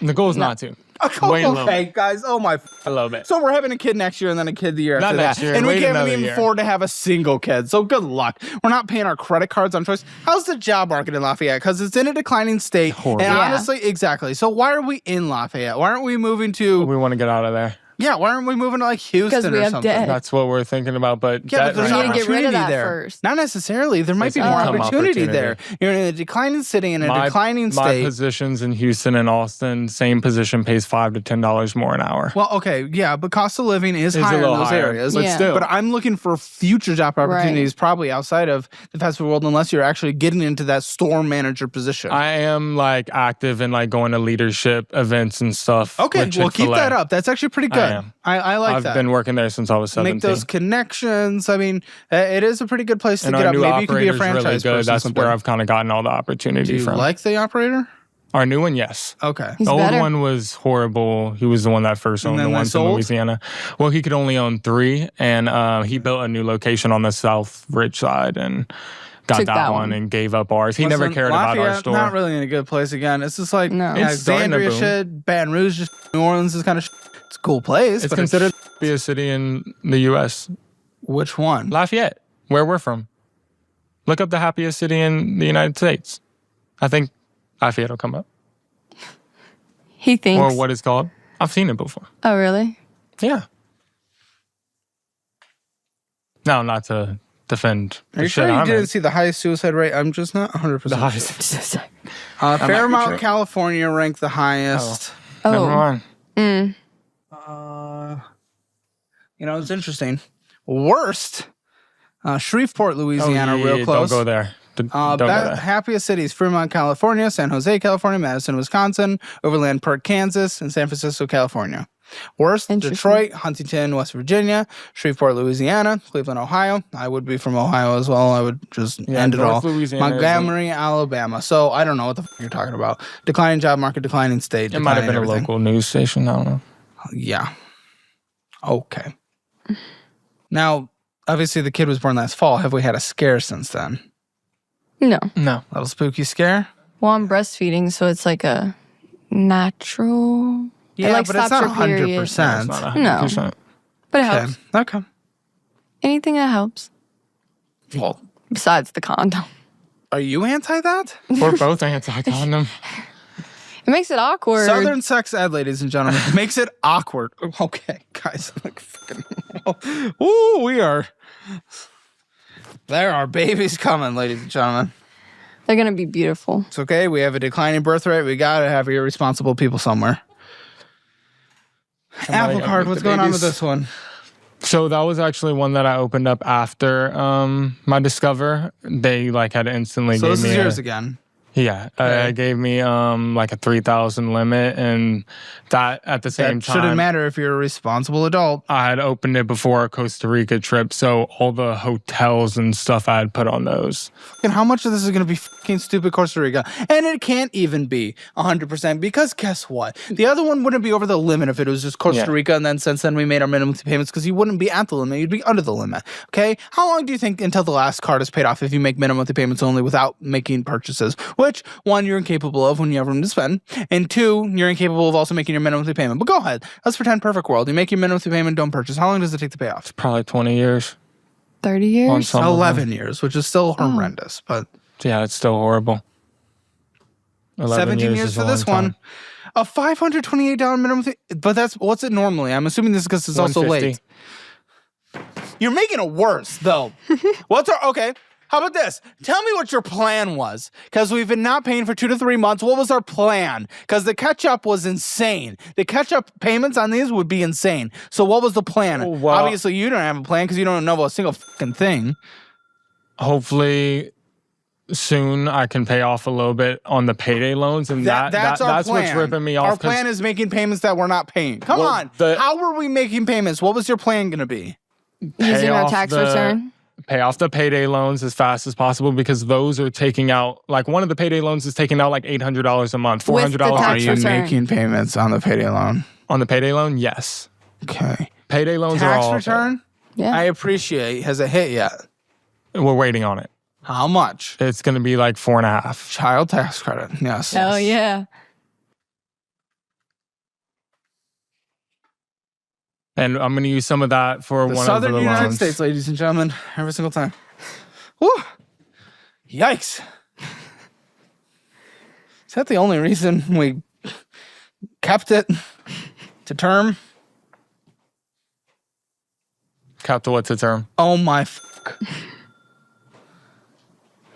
The goal is not to. Wait a little Okay, bit. guys. Oh my. A little bit. So we're having a kid next year and then a kid the year Not after next that. year, And we wait can't another even year. afford to have a single kid. So good luck. We're not paying our credit cards on choice. How's the job market in Lafayette? Because it's in a declining state. Horrible. And Yeah. honestly, exactly. So why are we in Lafayette? Why aren't we moving to... We want to get out of there. Yeah, why aren't we moving to like Houston we or have something? debt. That's what we're thinking about. But Yeah, but that there's We right need to now- get rid of opportunity that there. first. Not necessarily. There might There's be more some opportunity there. opportunity. You're in a declining city in a declining My state. positions in Houston and Austin, same position pays $5 to $10 more an hour. Well, okay, yeah, but cost of living is It's a higher in little those higher, areas. but Yeah. still. But I'm looking for future job opportunities probably outside of the fast food world unless you're actually getting into that store manager position. I am like active in like going to leadership events and stuff. Okay, with well, keep Chick-fil-A. that up. That's actually pretty good. am. I like I've that. been working there since I was 17. Make those connections. I mean, it is a pretty good place to and get our up. new Maybe you can be a operator's franchise really good. person. That's someday. where I've kind of gotten all the opportunity Do you from. like the operator? Our new one, yes. Okay. He's The old better. one was horrible. He was the one that first And owned then the they ones in sold? Louisiana. Well, he could only own 3, and he built a new location on the South Ridge side and got Took that that one one. and gave up ours. He never Listen, cared about our Lafayette, store. Not really in a good place again. It's just like No. It's starting to Alexandria boom. shit, Baton Rouge, just New Orleans is kind of it's a cool place. It's but considered to be a city in the U.S. which one? Lafayette, where we're from. Look up the happiest city in the United States. I think Lafayette will come up. He thinks. Or what it's called. I've seen it before. Oh, really? Yeah. No, not to defend Are you the sure shit you I'm didn't in. see the highest suicide rate? I'm just not 100%. The highest. Fairmount, sure. California ranked the highest. Never Oh. mind. It's interesting. Worst, Shreveport, Louisiana, real yeah, close. Don't go there. Don't go there. Happiest cities: Fremont, California; San Jose, California; Madison, Wisconsin; Overland Park, Kansas; and San Francisco, California. Worst: Interesting. Detroit, Huntington, West Virginia; Shreveport, Louisiana; Cleveland, Ohio. I would be from Ohio as well. I would just end it all. North Louisiana Montgomery, Alabama. So I don't know what the fuck you're talking about. Declining job market, declining state. It might have been declining a everything. local news station. I don't know. Yeah. Okay. Now, obviously, the kid was born last fall. Have we had a scare since then? No. No. A little spooky scare? Well, I'm breastfeeding, so it's like a natural. Yeah, it like but it's stops not your period. 100%. It's not No. 100%. But it Okay. helps. Okay. Anything that helps. Well, Besides the condom. are you anti that? We're both anti-condom. It makes it awkward. Southern sex ed, ladies and gentlemen, makes it awkward. Okay, guys. Like fucking. Ooh, we are. There are babies coming, ladies and gentlemen. They're going to be beautiful. It's okay. We have a declining birth rate. We got to have irresponsible people somewhere. Apple gonna Card, make what's the going on with babies? this one? So that was actually one that I opened up after my Discover. They like had instantly So gave this me is a- yours again. Yeah, Okay. gave me like a 3,000 limit, and that at the same That time shouldn't matter if you're a responsible adult. I had opened it before our Costa Rica trip, so all the hotels and stuff I had put on those. And how much of this is going to be fucking stupid Costa Rica? And it can't even be 100% because guess what? The other one wouldn't be over the limit if it was just Costa Yeah. Rica, and then since then we made our minimum payments because you wouldn't be at the limit, you'd be under the limit. Okay? How long do you think until the last card is paid off if you make minimum payments only without making purchases? Which, one, you're incapable of when you have room to spend, and two, you're incapable of also making your minimum payment. But go ahead. Let's pretend perfect world. You make your minimum payment, don't purchase. How long does it take to pay off? Probably 20 years 30 on years? some of them. 11 years, which is still horrendous, but Yeah, it's still horrible. 17 years is for a this long one. time. A $528 minimum but that's what's it normally? I'm assuming this is because it's also late. 150. You're making it worse, though. Okay, how about this? Tell me what your plan was. Because we've been not paying for 2 to 3 months. What was our plan? Because the catch-up was insane. The catch-up payments on these would be insane. So what was the plan? Oh, well- Obviously, you don't have a plan because you don't know a single fucking thing. Hopefully soon I can pay off a little bit on the payday loans, and That's our that's plan. what's ripping me off. Our 'cause plan is making payments that we're not paying. Come Well, on. the- How were we making payments? What was your plan going to be? Using our tax return. Pay off the payday loans as fast as possible because those are taking out, like one of the payday loans is taking out like $800 a month, $400. Are you return. making payments on the payday loan? On the payday loan? Yes. Okay. Payday loans are Tax all return? Yeah. I appreciate. Has it hit yet? We're waiting on it. How much? It's going to be like 4.5. Child tax credit. Yes. Oh, yeah. And I'm going to use some of that for The one Southern of the United loans. States, ladies and gentlemen, every single time. Woo! Yikes. Is that the only reason we kept it to term? Cap to what's the term? Oh my fuck.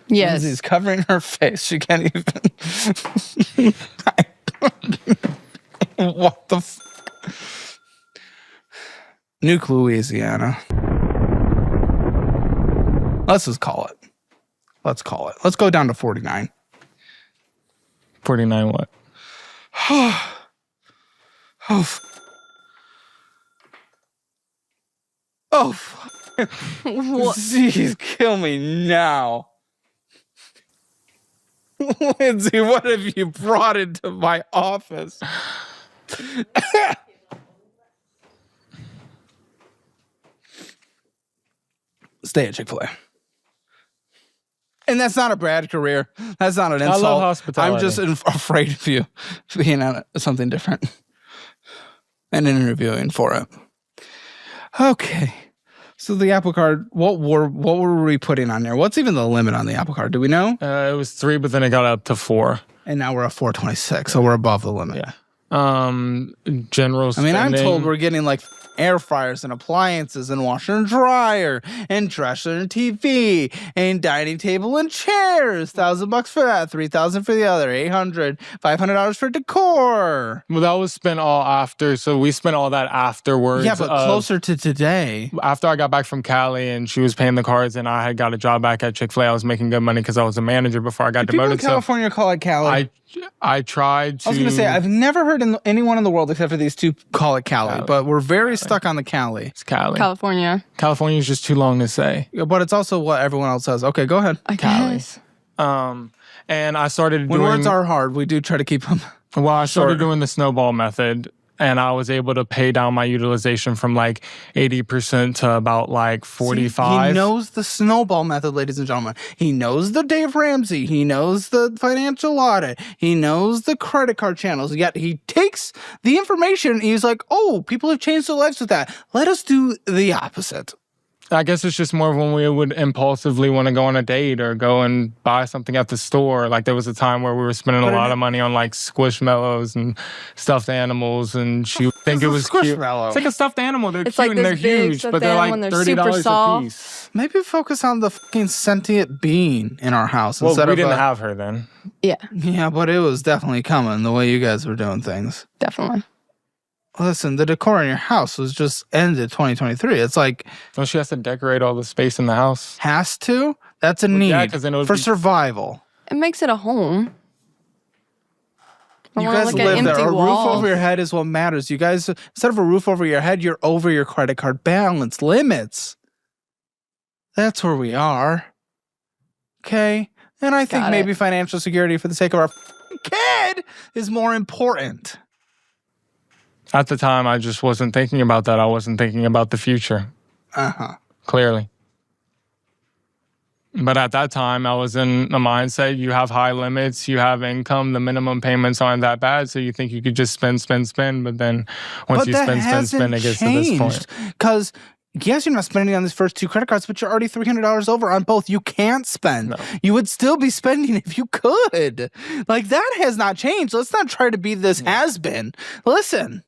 Yes. Lindsay's covering her face. She can't even. What the fuck? Nuke, Louisiana. Let's just call it. Let's call it. Let's go down to 49. 49 what? Oh, oh, What? jeez, kill me now. Lindsay, what have you brought into my office? Stay at Chick-fil-A. And that's not a bad career. That's not an insult. love hospitality. I'm just afraid of you being on something different and interviewing for it. Okay. So the Apple Card, what were we putting on there? What's even the limit on the Apple Card? Do we know? It was 3, but then it got up to 4. And now we're at 426, so we're above the limit. Yeah. General I spending. mean, I'm told we're getting like air fryers and appliances and washer and dryer and dresser and TV and dining table and chairs. $1,000 for that, $3,000 for the other, $800, $500 for decor. Well, that was spent all after, so we spent all that afterwards. Yeah, but closer to today. After I got back from Cali and she was paying the cards and I had got a job back at Chick-fil-A, I was making good money because I was a manager before I got People in demoted. So California call it Cali. I tried to. I was going to say, I've never heard anyone in the world except for these two call it Cali, but we're very stuck on the Cali. It's Cali. California. California is just too long to say. Yeah, but it's also what everyone else says. Okay, go ahead. I Cali. guess. And I started When doing. words are hard, we do try to keep them. Well, I started short. doing the snowball method, and I was able to pay down my utilization from like 80% to about like 45. He knows the snowball method, ladies and gentlemen. He knows the Dave Ramsey. He knows the financial audit. He knows the credit card channels. Yet he takes the information and he's like, oh, people have changed their lives with that. Let us do the opposite. I guess it's just more of when we would impulsively want to go on a date or go and buy something at the store. Like there was a time where we were spending a lot of money on like Squishmallows and stuffed animals, and she would think it was cute. Squishmallow? It's like a stuffed animal. They're It's cute like and they're this big huge, stuffed but they're like animal and they're super $30 a soft. piece. Maybe focus on the fucking sentient being in our house Well, instead we of didn't have her then. Yeah, Yeah, but it was definitely coming the way you guys were doing things. definitely. Listen, the decor in your house was just ended 2023. It's like, Well, she has to decorate all the space in the house. has to? That's a need yeah, 'cause then it would for be- survival. It makes it a home. I You wanna guys look at live there. empty A roof walls. over your head is what matters. You guys, instead of a roof over your head, you're over your credit card balance limits. That's where we are. Okay? And I think Got maybe it. financial security for the sake of our kid is more important. At the time, I just wasn't thinking about that. I wasn't thinking about the future, Uh-huh. clearly. But at that time, I was in a mindset, you have high limits, you have income, the minimum payments aren't that bad, so you think you could just spend. But then once But you that spend, hasn't it gets to this point. Because, yes, you're not spending on these first two credit cards, but you're already $300 over on both. You can't spend. No. You would still be spending if you could. Like, that has not changed. Let's not try to be this has-been. Listen.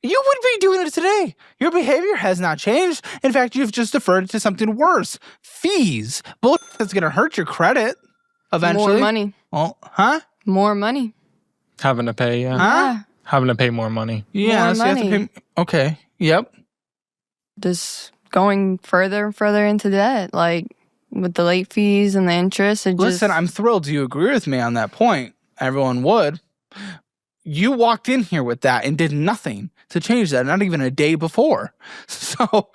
You would be doing it today. Your behavior has not changed. In fact, you've just deferred it to something worse. Fees. Bullshit that's going to hurt your credit eventually. More money. Well, huh? More money. Having to pay, yeah. Huh? Having to pay more money. Yeah, More so you have to money. pay. Okay. Yep. Just going further and further into debt. Like with the late fees and the interest. Listen, I'm thrilled you agree with me on that point. Everyone would. You walked in here with that and did nothing. to change that, not even a day before. So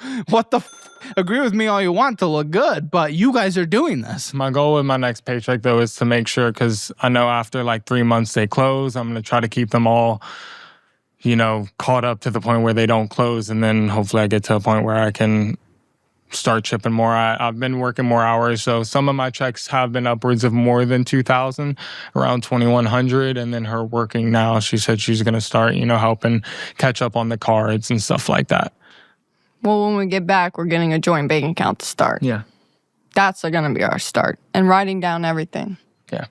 agree with me all you want to look good, but you guys are doing this. My goal with my next paycheck, though, is to make sure, because I know after like 3 months they close, I'm going to try to keep them all, caught up to the point where they don't close. And then hopefully I get to a point where I can start chipping more. I've been working more hours, so some of my checks have been upwards of more than 2,000, around 2,100. And then her working now, she said she's going to start, helping catch up on the cards and stuff like that. Well, when we get back, we're getting a joint bank account to start. Yeah. That's going to be our start. And writing down everything. Yeah.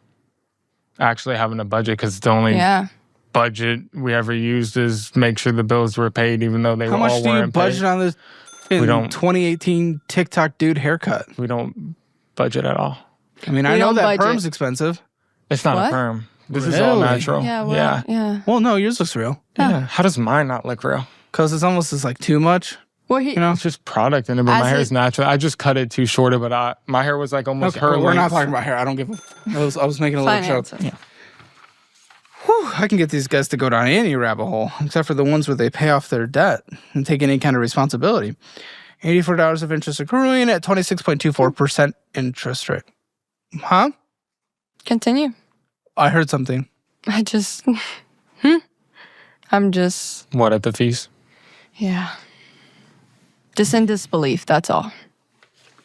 Actually having a budget, because the only budget we ever used is make sure the bills were paid, even though they How all much do you weren't budget paid. on this 2018 TikTok dude haircut? We don't budget at all. I mean, We I know don't that budget. perm's expensive. It's not What? a perm. This is all Really? natural. Yeah, well, yeah. Well, no, yours looks real. Yeah. How does mine not look real? Because it's almost just like too much. Well, It's just product in it, but As my hair it- is natural. I just cut it too short of it. My hair was like almost her we're not length. talking about hair. I don't give a... I was making a little joke. finances. Yeah. Whew, I can get these guys to go down any rabbit hole, except for the ones where they pay off their debt and take any kind of responsibility. $84 of interest accruing at 26.24% interest rate. Huh? Continue. I heard something. I just... I'm just... What, at the fees? Yeah. Just in disbelief, that's all.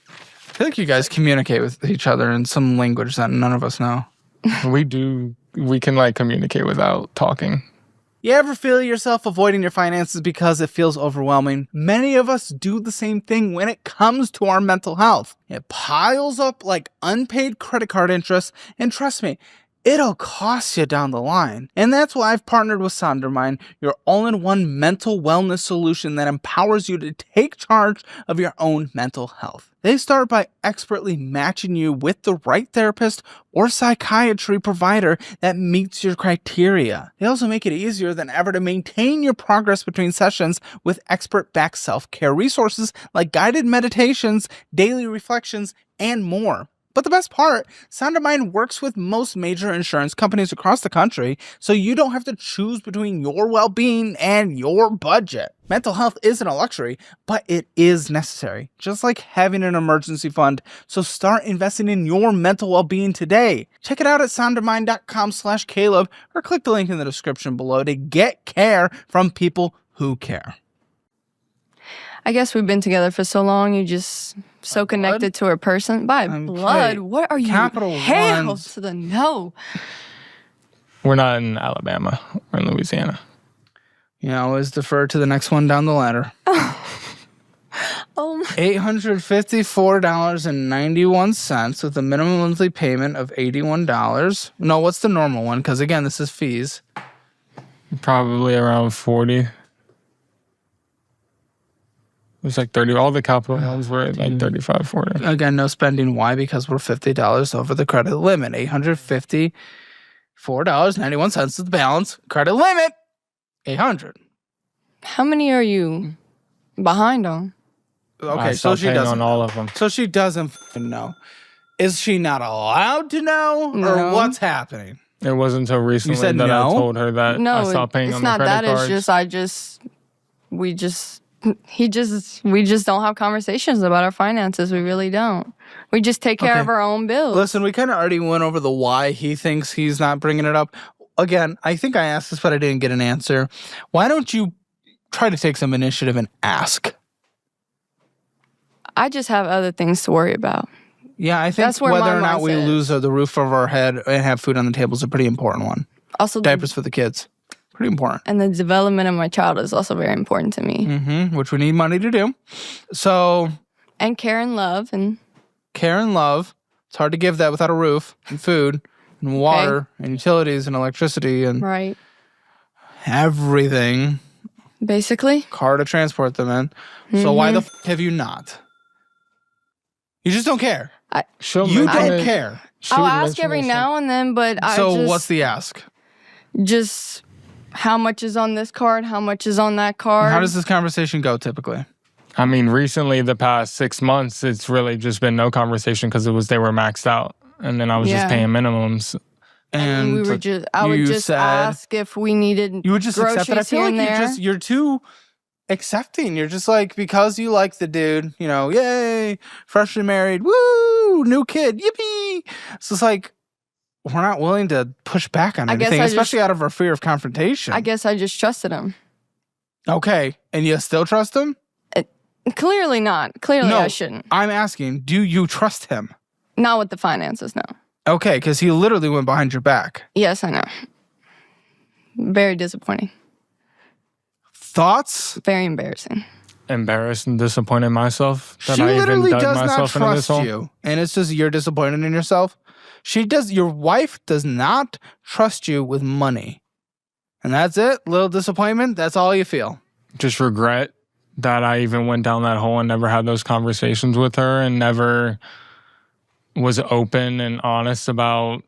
I feel like you guys communicate with each other in some language that none of us know. We can communicate without talking. You ever feel yourself avoiding your finances because it feels overwhelming? Many of us do the same thing when it comes to our mental health. It piles up like unpaid credit card interest, and trust me, it'll cost you down the line. And that's why I've partnered with Sondermind, your all-in-one mental wellness solution that empowers you to take charge of your own mental health. They start by expertly matching you with the right therapist or psychiatry provider that meets your criteria. They also make it easier than ever to maintain your progress between sessions with expert-backed self-care resources like guided meditations, daily reflections, and more. But the best part, Sondermind works with most major insurance companies across the country, so you don't have to choose between your well-being and your budget. Mental health isn't a luxury, but it is necessary, just like having an emergency fund. So start investing in your mental well-being today. Check it out at sondermind.com/Caleb or click the link in the description below to get care from people who care. I guess we've been together for so long, you just so connected to a person. By blood? Okay. What are you? Capital Hell ones. to the no. We're not in Alabama. We're in Louisiana. Always defer to the next one down the ladder. Oh my. $854.91 with a minimum monthly payment of $81. No, what's the normal one? Because again, this is fees. Probably around 40. It was like 30. All the capital ones were like 35, 40. Again, no spending. Why? Because we're $50 over the credit limit. $854.91 is the balance. Credit limit, $800. How many are you behind on? Okay, I so stopped she paying doesn't on all of them. So she doesn't f***ing know. Is she not allowed to know? Or No. what's happening? It wasn't until recently said that no? I told her that No, I stopped paying it's on the not credit that. cards. We just don't have conversations about our finances. We really don't. We just take care Okay. of our own bills. Listen, we kind of already went over the why he thinks he's not bringing it up. Again, I think I asked this, but I didn't get an answer. Why don't you try to take some initiative and ask? I just have other things to worry about. Yeah, I think That's where whether my or not we mindset is. lose the roof over our head and have food on the table is a pretty important one. Also, Diapers for the kids. Pretty important. and the development of my child is also very important to me. Which we need money to do. So, And care and love, and care and love. It's hard to give that without a roof and food and water and utilities and electricity and right, everything. basically. Car to transport them in. So why the f*** have you not? You just don't care. You don't care. I'll ask every now and then, but So what's the ask? just how much is on this card? How much is on that card? How does this conversation go typically? I mean, recently, the past 6 months, it's really just been no conversation because they were maxed out. And then I was just Yeah. paying minimums. And we were I would just ask if we needed you would just accept it. I feel like you're too accepting. You're just like, because you like the dude, you know, yay, freshly married, woo, new kid, yippee. So it's like, we're not willing to push back on anything, especially out of our fear of confrontation. I guess I just trusted him. Okay. And you still trust him? Clearly not. Clearly I shouldn't. I'm asking, do you trust him? Not with the finances, no. Okay, because he literally went behind your back. Yes, I know. Very disappointing. Thoughts? Very embarrassing. Embarrassed and disappointed myself that she I literally even dug does myself not into this trust hole. you, and it's just you're disappointed in yourself. Your wife does not trust you with money, and that's it. Little disappointment. That's all you feel. Just regret that I even went down that hole and never had those conversations with her and never was open and honest about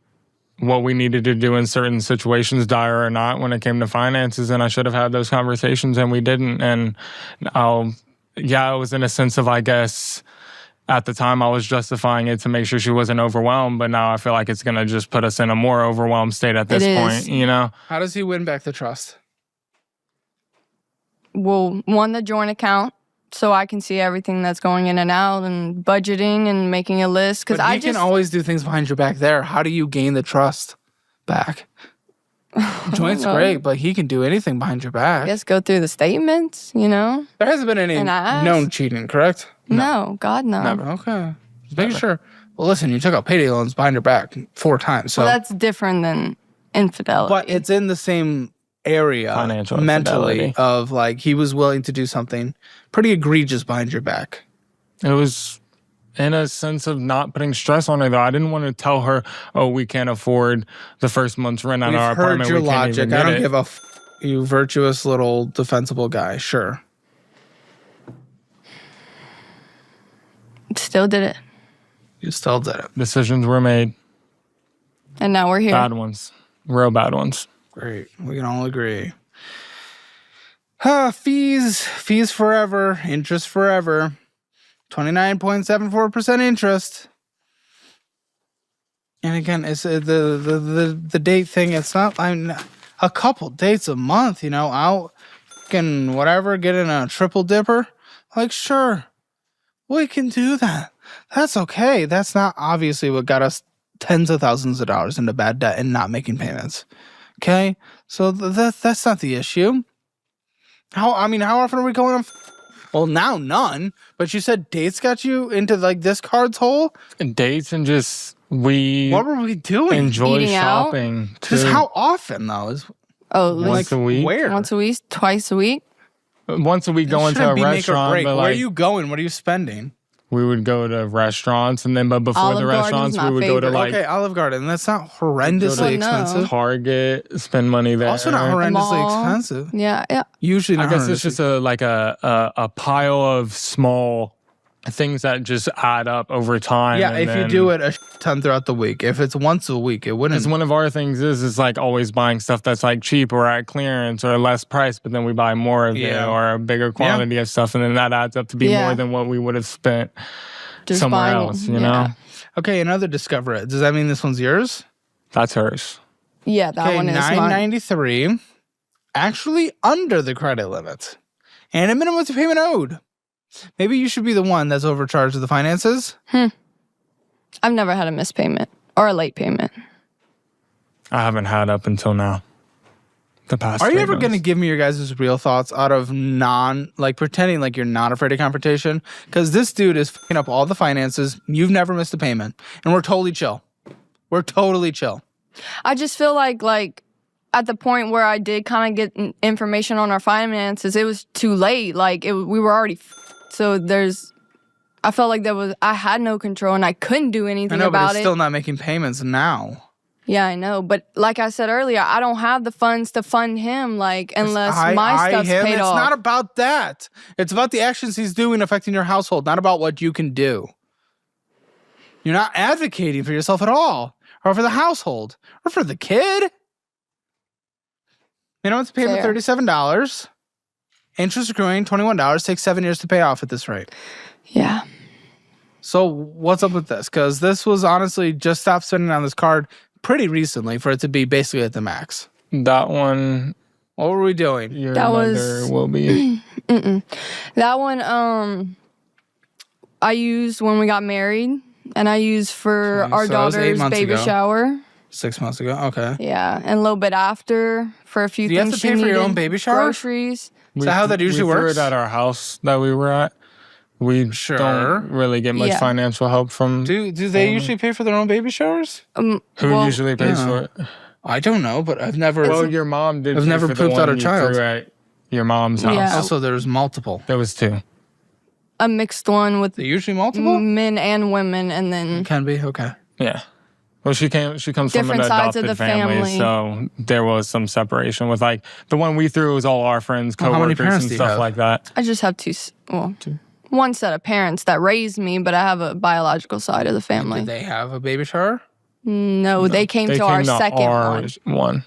what we needed to do in certain situations, dire or not, when it came to finances. And I should have had those conversations and we didn't. And it was in a sense of, I guess, at the time I was justifying it to make sure she wasn't overwhelmed. But now I feel like it's going to just put us in a more overwhelmed state at this point, you know? How does he win back the trust? Well, the joint account, so I can see everything that's going in and out and budgeting and making a list. Because I can always do things behind your back there. How do you gain the trust back? Joint's great, but he can do anything behind your back. I guess go through the statements, you know? There hasn't been any known cheating, correct? No, God, no. Never. Okay. Just making sure. Well, listen, you took out payday loans behind your back 4 times. So that's different than infidelity. But it's in the same area Financial mentally infidelity. of like he was willing to do something pretty egregious behind your back. It was in a sense of not putting stress on her, though. I didn't want to tell her, oh, we can't afford the first month's rent on our apartment. We've heard your logic. I don't give a you virtuous little defensible guy. Sure. Still did it. You still did it. Decisions were made. And now we're here. Bad ones. Real bad ones. Great. We can all agree. Fees forever. Interest forever. 29.74% interest. And again, it's the date thing. It's not a couple dates a month, you know, out can whatever, get in a triple dipper. Like, sure, we can do that. That's okay. That's not obviously what got us tens of thousands of dollars into bad debt and not making payments. Okay, so that's not the issue. How often are we going on? Well, now none. But you said dates got you into like this card's hole. And dates and just what were we doing? Enjoy Eating shopping. Just how often though? Once a week. Where? Once a week, twice a week. Once a week, going to a restaurant. But where are you going? What are you spending? We would go to restaurants, and then but before the restaurants, we would go to like Olive Garden. That's not horrendously expensive. Target, spend money there. Also not horrendously expensive. Yeah. Usually, not I guess it's just a pile of small things that just add up over time. Yeah, if you do it a ton throughout the week. If it's once a week, it wouldn't. Because one of our things is like always buying stuff that's like cheap or at clearance or less price, but then we buy more of it or a bigger quantity of stuff, and then that adds up to be more than what we would have spent just somewhere else, you know? Okay, another Discover It. Does that mean this one's yours? That's hers. Yeah, that one is mine. $9.93. Actually under the credit limit. And a minimum payment owed. Maybe you should be the one that's overcharged with the finances. I've never had a missed payment or a late payment. I haven't had up until now. The past. Are you ever going to give me your guys' real thoughts out of pretending like you're not afraid of confrontation? Because this dude is fucking up all the finances. You've never missed a payment. And we're totally chill. We're totally chill. I just feel like at the point where I did kind of get information on our finances, it was too late. Like we were already so I felt like I had no control and I couldn't do anything about but it's still not making payments now. Yeah, I know. But like I said earlier, I don't have the funds to fund him, unless my stuff's paid off. It's not about that. It's about the actions he's doing affecting your household, not about what you can do. You're not advocating for yourself at all, or for the household, or for the kid. It's a payment of $37. Interest accruing $21. Takes 7 years to pay off at this rate. Yeah. So what's up with this? Because this was honestly just stop spending on this card pretty recently for it to be basically at the max. That one, What were we doing? your That lender was- will be. That one, I used when we got married, and I used for Okay, our so that was 8 daughter's months baby ago. shower. 6 months ago. Okay. Yeah, and a little bit after for a few Do you have things to pay she for your own needed, baby shower? groceries. Is that how that usually we threw works? it at our house that we were at. We Sure. don't really get much Yeah. financial help from. Do they usually pay for their own baby showers? Who well, usually pays yeah. for it? I don't know, but I've never. Well, your mom did. I've pay never for the pooped out one a you child. threw at your mom's house. Yeah. Also, there's multiple. There was 2. a mixed one with They usually multiple. men and women, and then Can be okay. Yeah. Well, she comes from an Different sides adopted of the family, family. so there was some separation with like the one we threw was all our friends, Well, how many coworkers, parents and do you stuff have? like that. I just have one set of parents that raised me, but I have a biological side of the family. Did they have a baby shower? No, they came to our second one.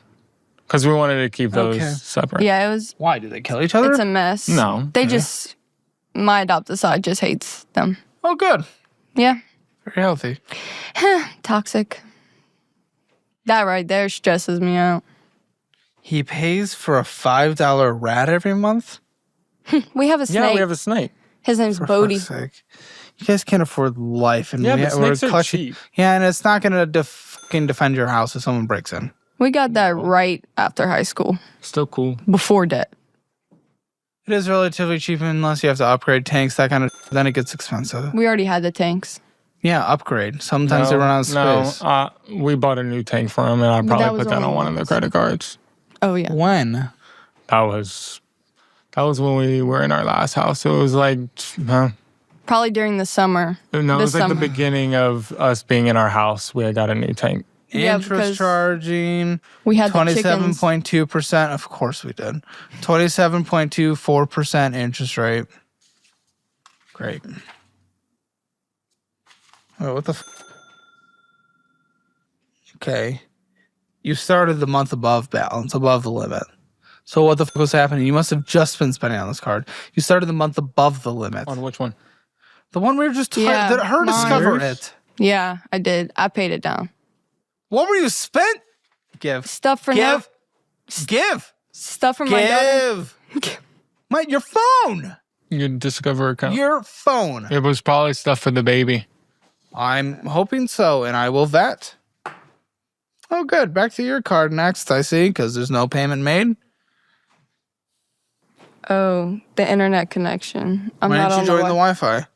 Because we wanted to keep those Okay. separate. Yeah, it was. Why did they kill each other? It's a mess. No. They just, my adopted side just hates them. Oh, good. Yeah, Very healthy. toxic. That right there stresses me out. He pays for a $5 rat every month. We have a snake. Yeah, we have a snake. His name's For Bodie. fuck's sake. You guys can't afford life, and Yeah, we, but we're snakes are clutching. cheap. Yeah, and it's not gonna fucking defend your house if someone breaks in. We got that right after high school, Still cool. before debt. It is relatively cheap unless you have to upgrade tanks, that kind of. Then it gets expensive. We already had the tanks. Yeah, upgrade. Sometimes they run out of space. No, we bought a new tank for him, and I that probably was put that on only one of the once. credit cards. Oh yeah. When? That was when we were in our last house. So it was like, Probably during the summer. no, it This was like the summer. beginning of us being in our house. We had got a new tank. Yeah, Interest because charging. We had the chickens. 27.2%. Of course we did. 27.24% interest rate. Great. Oh, what the Okay. You started the month above balance, above the limit. So what the fuck was happening? You must have just been spending on this card. You started the month above the limit. On which one? The one we were just Yeah, that her mine. discover it. Yeah, I did. I paid it down. What were you spent? Give. Stuff for no, Give. stuff for my daughter. Give. Your phone. Your Discover account. Your phone. It was probably stuff for the baby. I'm hoping so, and I will vet. Oh, good. Back to your card next, I see, because there's no payment made. Oh, the internet connection. I'm Why not didn't on you join the Wi- Wi-Fi?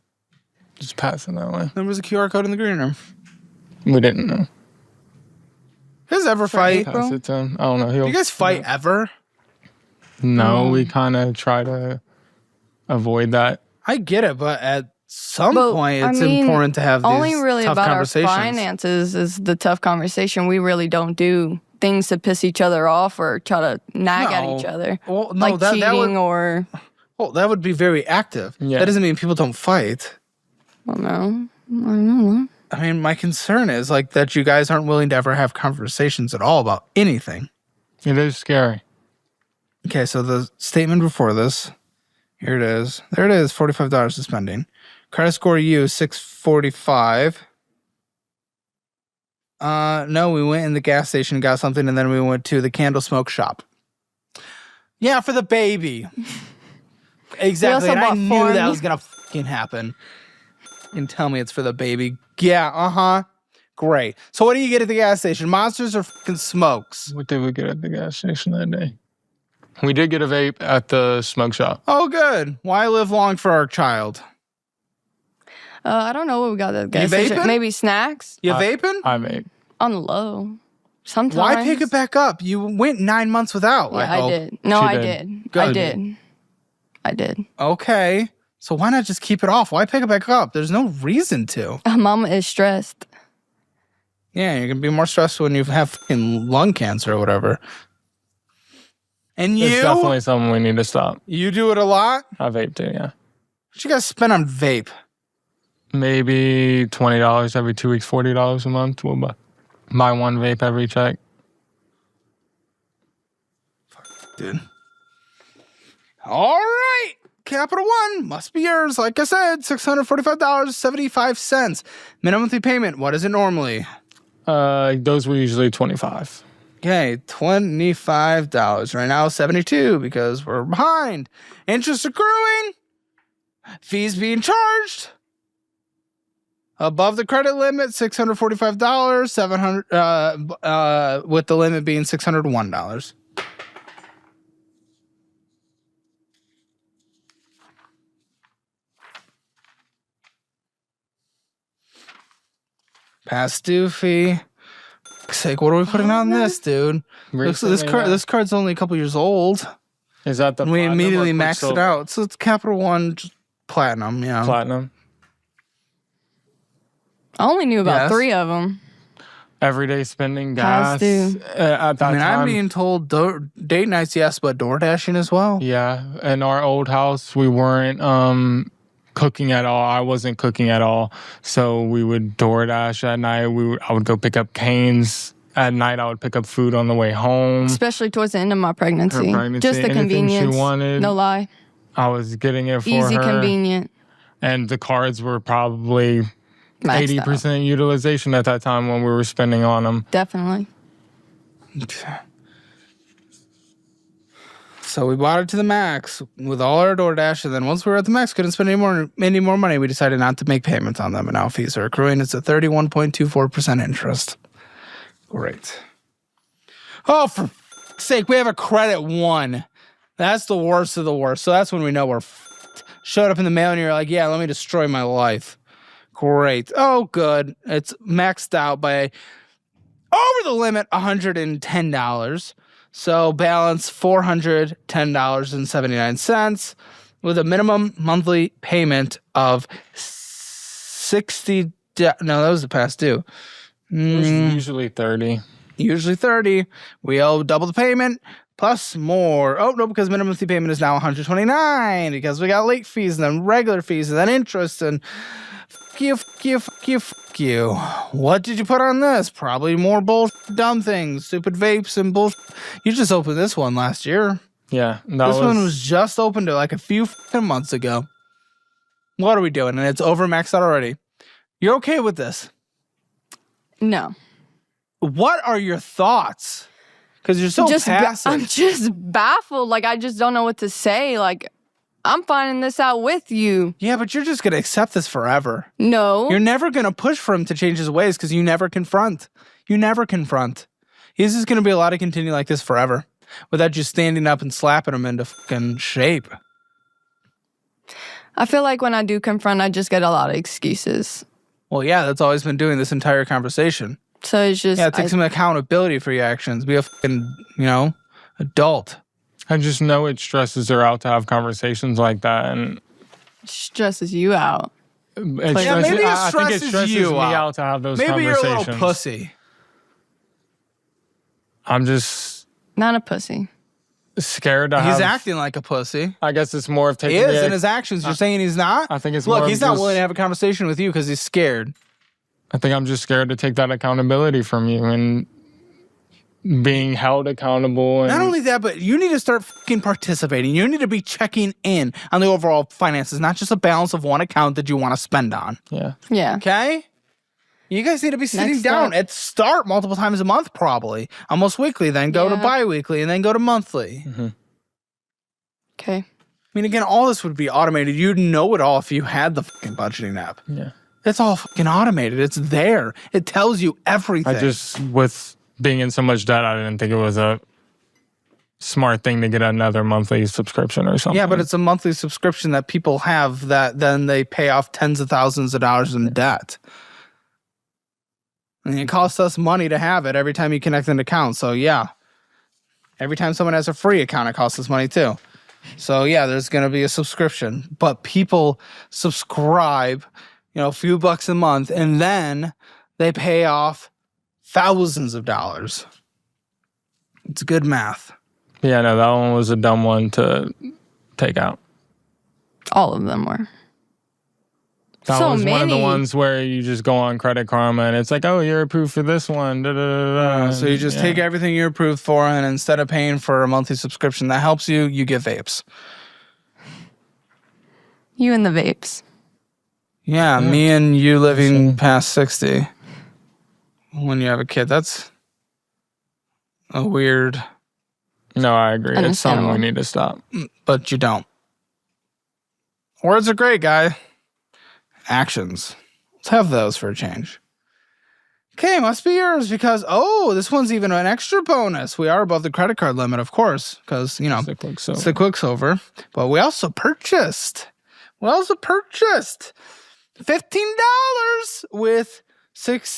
Just pass it that way. There was a QR code in the green room. We didn't know. You guys ever fight? April? Pass it to him. I don't know. Do you guys fight ever? No, we kind of try to avoid that. I get it, but at some But, point, I it's mean, important to have these Only really tough about our conversations. finances is the tough conversation. We really don't do things to piss each other off or try to nag at No. each other. Well, no, like that cheating would, or well, that would be very active. Yeah. That doesn't mean people don't fight. I don't know. I don't know. I mean, my concern is like that you guys aren't willing to ever have conversations at all about anything. It is scary. Okay, so the statement before this, here it is. There it is, $45 to spending. Credit score you 645. No, we went in the gas station, got something, and then we went to the candle smoke shop. Yeah, for the baby. Exactly, also and I bought knew corn. that was gonna fucking happen. And tell me it's for the baby. Yeah, great. So what do you get at the gas station? Monsters or fucking smokes? What did we get at the gas station that day? We did get a vape at the smoke shop. Oh, good. Why live long for our child? I don't know what we got at the gas You station. vaping? Maybe snacks You vaping? I vape. on the low. Sometimes. Why pick it back up? You went 9 months without. Yeah, I hope. did. No, She I did. did. Good. I did. I did. Okay. So why not just keep it off? Why pick it back up? There's no reason to. Mama is stressed. Yeah, you're going to be more stressed when you have fucking lung cancer or whatever. And It's you? definitely something we need to stop. You do it a lot? I vape too, yeah. What you guys spend on vape? Maybe $20 every 2 weeks, $40 a month. We'll buy one vape every check. Dude. All right. Capital One must be yours. Like I said, $645.75. Minimum monthly payment. What is it normally? Those were usually $25. Okay, $25. Right now, $72 because we're behind. Interest accruing. Fees being charged. Above the credit limit, $645. 700 with the limit being $601. Past due fee. Sake, what are we putting on this, dude? This card's only a couple years old. Is that the and we platinum immediately or maxed it Quicksilver? out. So it's Capital One Platinum, yeah. Platinum. I only knew about Yes. 3 of them. Everyday spending, gas. Past due. At that I mean, time, I'm being told date nights, yes, but door dashing as well. yeah. In our old house, we weren't cooking at all. I wasn't cooking at all. So we would DoorDash at night. I would go pick up Cane's. At night, I would pick up food on the way home. Especially towards the end of my pregnancy. Her pregnancy, Just the anything convenience. she wanted. No lie. I was getting it for Easy, her. convenient. And the cards were probably Maxed out. 80% utilization at that time when we were spending on them. Definitely. So we bought it to the max with all our DoorDash, and then once we were at the max, couldn't spend any more money. We decided not to make payments on them, and now fees are accruing. It's at 31.24% interest. Great. Oh, for f***'s sake, we have a credit 1. That's the worst of the worst. So that's when we know we're f***ed. Showed up in the mail, and you're like, yeah, let me destroy my life. Great. Oh, good. It's maxed out by over the limit, $110. So balance $410.79 with a minimum monthly payment of $60. No, that was the past due. It was usually 30. Usually 30. We owe double the payment plus more. Oh, no, because minimum monthly payment is now $129 because we got late fees and then regular fees and then interest and fuck you, fuck you, fuck you, fuck you. What did you put on this? Probably more dumb things, stupid vapes and bullshit. You just opened this one last year. Yeah. This one was just opened like a few fucking months ago. What are we doing? And it's over maxed out already. You're okay with this? No. What are your thoughts? Because you're so passive. I'm just baffled. Like, I just don't know what to say. Like, I'm finding this out with you. Yeah, but you're just going to accept this forever. No. You're never going to push for him to change his ways because you never confront. You never confront. He's just going to be allowed to continue like this forever without just standing up and slapping him into fucking shape. I feel like when I do confront, I just get a lot of excuses. Well, yeah, that's all he's been doing this entire conversation. So it's just... Yeah, take some accountability for your actions. Be a fucking, adult. I just know it stresses her out to have conversations like that. And stresses you out. Yeah, maybe it I think it stresses stresses you me out. out to have those Maybe conversations. you're a little pussy. I'm just Not a pussy. scared to He's have... acting like a pussy. I guess it's more of taking He is the... in his actions. You're saying he's not? I think it's Look, more he's of not just- willing to have a conversation with you because he's scared. I think I'm just scared to take that accountability from you and being held accountable. And Not only that, but you need to start fucking participating. You need to be checking in on the overall finances, not just a balance of one account that you want to spend on. yeah. Yeah. Okay? You guys need to be sitting Next down up. at start multiple times a month, probably. Almost weekly, then go to Yeah. bi-weekly, and then go to monthly. Okay. I mean, again, all this would be automated. You'd know it all if you had the fucking budgeting app. Yeah. It's all fucking automated. It's there. It tells you everything. I just, with being in so much debt, I didn't think it was a smart thing to get another monthly subscription or something. Yeah, but it's a monthly subscription that people have that then they pay off tens of thousands of dollars in debt. And it costs us money to have it every time you connect an account. So, yeah. Every time someone has a free account, it costs us money too. So, yeah, there's going to be a subscription. But people subscribe, a few bucks a month, and then they pay off thousands of dollars. It's good math. Yeah, no, that one was a dumb one to take out. All of them were. That So was one of the many. ones where you just go on Credit Karma and it's like, oh, you're approved for this one. Da, da, da, da. So you just take everything you're approved for, and instead of paying for a monthly subscription that helps you, you get vapes. You and the vapes. Yeah, me and you living past 60. when you have a kid. That's a weird, No, I agree. It's something we Understandable. need to stop. but you don't. Words are great, guy. Actions. Let's have those for a change. Okay, must be yours because, this one's even an extra bonus. We are above the credit card limit, of course, because, you know, It's the Quicksilver. it's the Quicksilver. But we also purchased $15 with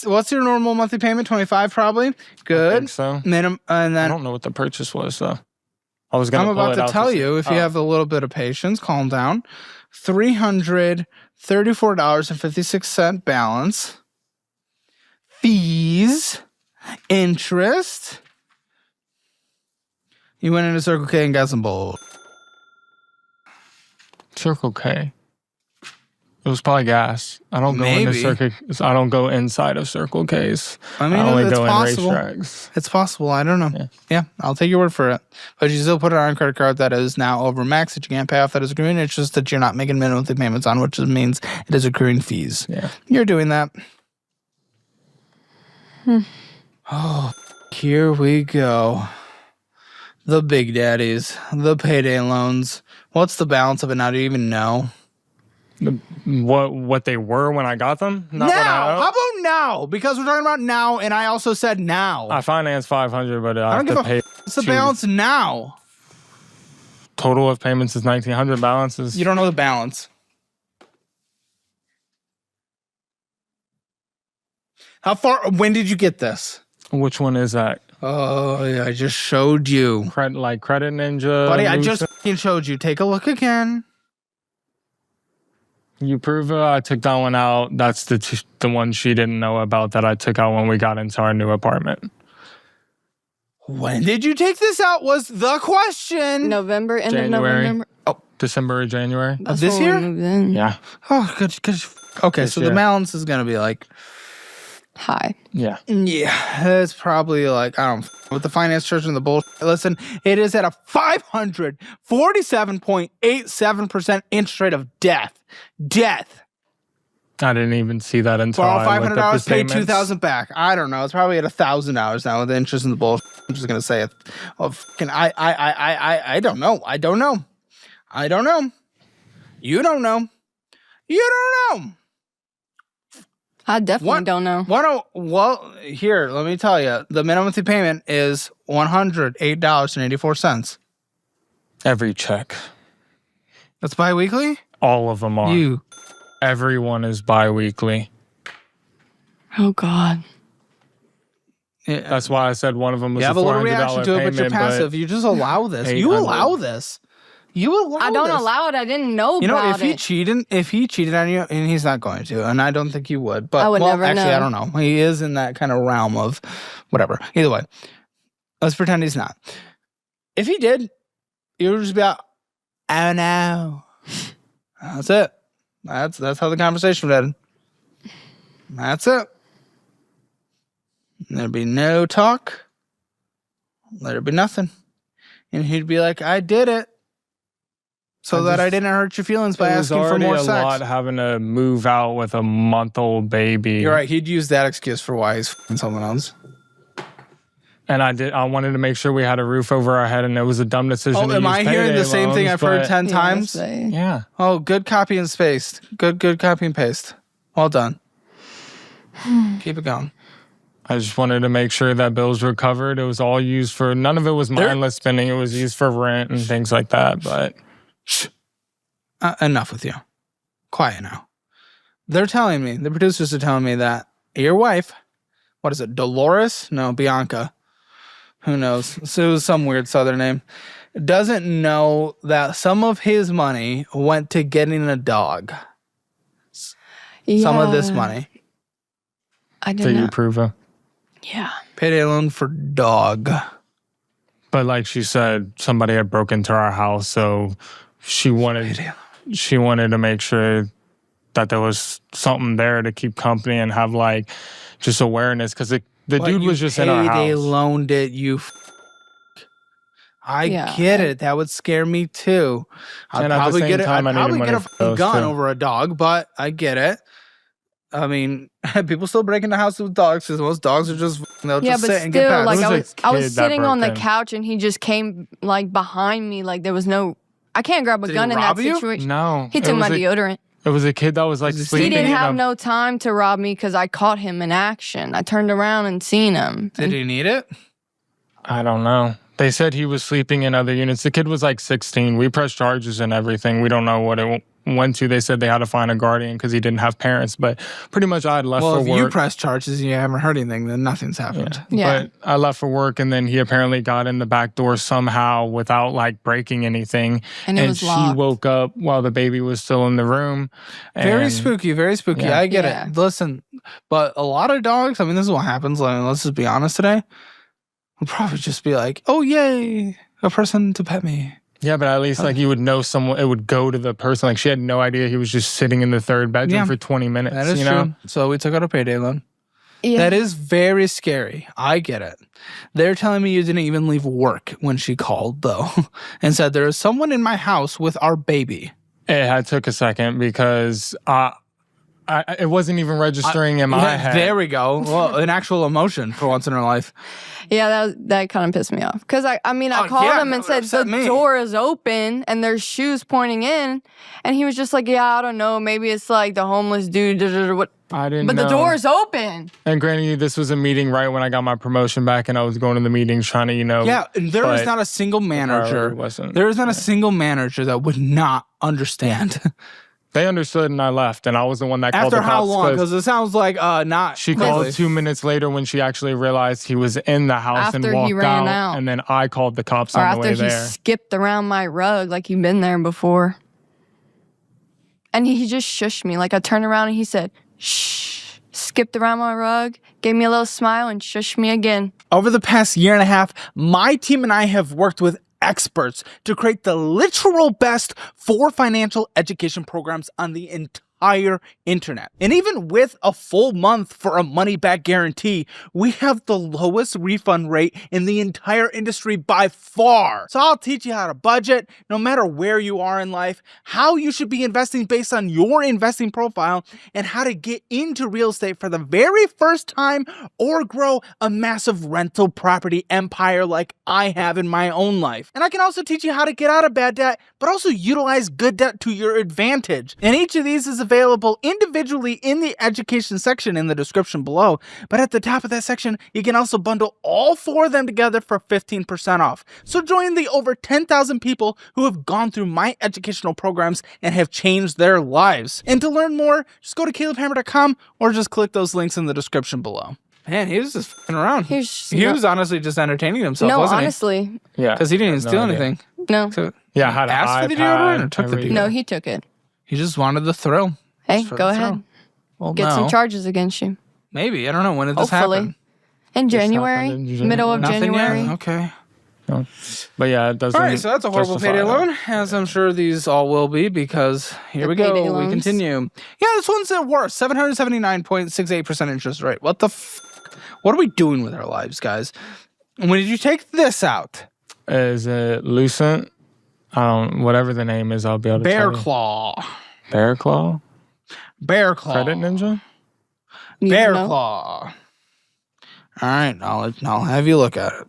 what's your normal monthly payment? 25 probably. I Good. think so. Minimum, and I then don't know what the purchase was though. I was gonna. I'm pull about it to out tell see. you if you have a little bit of patience, calm down. $334.56 balance. Fees, interest. You went into Circle K and got some bold. Circle K. It was probably gas. I don't go into Maybe. Circle. I don't go inside of Circle K's. I mean, I only it's go possible. in racetracks. It's possible. I don't know. Yeah, I'll take your word for it. But you still put it on a credit card that is now over max that you can't pay off. That is accruing interest that you're not making minimum monthly payments on, which means it is accruing fees. Yeah. You're doing that. Oh, here we go. The big daddies, the payday loans. What's the balance of it now? Do you even know? What they were when I got them? Not now! What How about now? Because we're talking about now, and I also said now. I financed $500, but I don't have give to a pay. What's the balance now? Total of payments is $1,900. Balances. You don't know the balance. How far? When did you get this? Which one is that? Oh, yeah, I just showed you. Credit Ninja. Buddy, I just Lucid? fucking showed you. Take a look again. You prove it. I took that one out. That's the one she didn't know about that I took out when we got into our new apartment. When did you take this out was the question. November, end January. of November. December or January. That's this when we year? moved in. Yeah. Oh, good. Okay, This so the year. balance is going to be like, High. Yeah. yeah, it's probably like, I don't know, with the finance church and the bullshit. Listen, it is at a 547.87% interest rate of death. I didn't even see that until Borrow I looked at the $500, pay statements. $2,000 back. I don't know. It's probably at $1,000 now with the interest and the bullshit. I'm just gonna say it. Oh, fucking, I don't know. I don't know. You don't know. I definitely What? don't know. Well, here, let me tell you. The minimum monthly payment is $108.84. Every check. That's bi-weekly? All of them are. You. Everyone is bi-weekly. Oh God. Yeah, That's why I said one of them was you a have a little $400 reaction to it, but payment, you're passive. You just allow this. You 800. allow this. You allow I don't this. allow it. I didn't know You know, about if he cheated on you, and he's not going to, and I don't think you would. But I would never actually, know. I don't know. He is in that kind of realm of whatever. Either way, let's pretend he's not. If he did, you would just be out. Oh no. That's it. That's how the conversation ended. That's it. There'd be no talk. There'd be nothing. And he'd be like, I did it. So that I didn't hurt your feelings by It was asking for already more a sex. lot having to move out with a month-old baby. You're right. He'd use that excuse for why he's f***ing someone else. And I wanted to make sure we had a roof over our head, and it was a dumb decision. Oh, to am use I hearing payday the same thing loans, I've heard but- 10 times? Yeah. Oh, good copy and paste. Good copy and paste. Well done. Keep it going. I just wanted to make sure that bills were covered. It was all used for, none of it was mindless spending. It was used for rent and things like that. But Shh. Enough with you. Quiet now. They're telling me, the producers are telling me that your wife, what is it, Dolores? No, Bianca. Who knows? So it was some weird southern name. Doesn't know that some of his money went to getting a dog. Some of this money. I did did you not. approve of? Yeah. Payday loan for dog. But like she said, somebody had broken into our house, so she wanted to make sure that there was something there to keep company and have like just awareness, because the dude was just in our Payday house. loaned it, you I Yeah. get it. That would scare me too. I'd And at the probably same get time, I I'd needed probably money get a for fucking those, gun too. over a dog, but I get it. I mean, people still break into houses with dogs because most dogs are just they'll Yeah, just but sit and get still, pets. like It I was a was, I was kid that sitting on the broke in. couch and he just came like behind me. Like there was no, I can't grab a Did he gun in that rob you? situation. No. He it took was my a- deodorant. It was a kid that was like Was he sleeping He didn't in have a- no time to rob me because I caught him in action. I turned around and seen him. Did he need it? I don't know. They said he was sleeping in other units. The kid was like 16. We pressed charges and everything. We don't know what it went to. They said they had to find a guardian because he didn't have parents. But pretty much I had left Well, for if work. you press charges and you haven't heard anything, then nothing's happened. Yeah. But I left for work, and then he apparently got in the back door somehow without like breaking anything. And it was she locked. woke up while the baby was still in the room. Very and- spooky, very spooky. Yeah. I get Yeah. it. Listen, but a lot of dogs, I mean, this is what happens. Like, let's just be honest today. Would probably just be like, oh, yay, a person to pet me. Yeah, but at least like you would know someone. It would go to the person. Like she had no idea he was just sitting in the third bedroom Yeah. for 20 minutes. That is you know? true. So we took out a payday loan. Yeah. That is very scary. I get it. They're telling me you didn't even leave work when she called, though, and said there is someone in my house with our baby. It had took a second because it wasn't even registering in my head. There we go. Well, an actual emotion for once in her life. Yeah, that kind of pissed me off. Because I called yeah, him that and would said, the upset me. door is open and there's shoes pointing in. And he was just like, yeah, I don't know. Maybe it's like the homeless dude. What? I didn't But know. the door is open. And granted, this was a meeting right when I got my promotion back, and I was going to the meetings trying to, Yeah, and there is but not a single manager. priority wasn't. There is not a single manager that would not understand. They understood, and I left, and I was the one that called After the how cops. long? Because it sounds like not. She quickly. called 2 minutes later when she actually realized he was in the house After and he walked ran out. and then I called the cops Or on the after way he there. skipped around my rug like he'd been there before. And he just shushed me. Like I turned around and he said, shh, skipped around my rug, gave me a little smile and shushed me again. Over the past year and a half, my team and I have worked with experts to create the literal best for financial education programs on the entire internet. And even with a full month for a money back guarantee, we have the lowest refund rate in the entire industry by far. So I'll teach you how to budget no matter where you are in life, how you should be investing based on your investing profile, and how to get into real estate for the very first time or grow a massive rental property empire like I have in my own life. And I can also teach you how to get out of bad debt, but also utilize good debt to your advantage. And each of these is available individually in the education section in the description below. But at the top of that section, you can also bundle all four of them together for 15% off. So join the over 10,000 people who have gone through my educational programs and have changed their lives. And to learn more, just go to calebhammer.com or just click those links in the description below. Man, he was just f***ing around. He was honestly just entertaining himself, No, wasn't honestly, Yeah. Because he didn't even No steal idea. anything. no. So Yeah, I had an asked for the iPad, deodorant or took the everything. deodorant? No, he took it. He just wanted the thrill. Hey, Just for go the ahead. thrill. Well, Get no. some charges against you. Maybe. I don't know. When did this Hopefully. happen? In This January, happened in January. middle of Nothing January. yet? Okay. But yeah, it doesn't. All right, so that's a horrible justify payday that. loan, as I'm sure these all will be, because here The we go. payday We loans. continue. Yeah, this one's the worst. 779.68% interest rate. What the What are we doing with our lives, guys? When did you take this out? Is it Lucent? Whatever the name is, I'll be able to Bear tell you. Claw. Bear Claw? Bear Claw. Credit Ninja? You Bear know? Claw. All right, I'll have you look at it.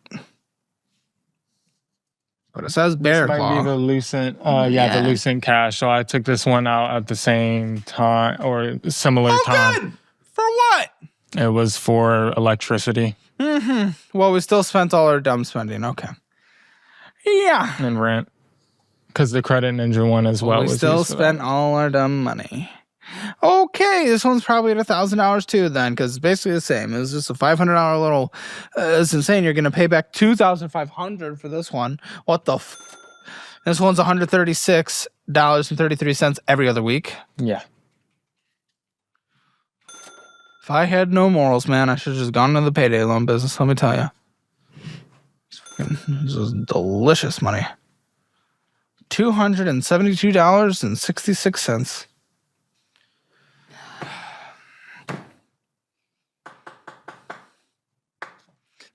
But it says Bear This might be Claw. the Lucent, Yeah. the Lucent Cash. So I took this one out at the same time or similar time. Good. For what? It was for electricity Well, we still spent all our dumb spending. Okay. Yeah. and rent. Because the Credit Ninja one as well we was still used for that. spent all our dumb money. Okay, this one's probably at $1,000 too then, because it's basically the same. It was just a $500 little. It's insane. You're gonna pay back $2,500 for this one. What the? This one's $136.33 every other week. Yeah. If I had no morals, man, I should have just gone into the payday loan business. Let me tell you, this is delicious money. $272.66.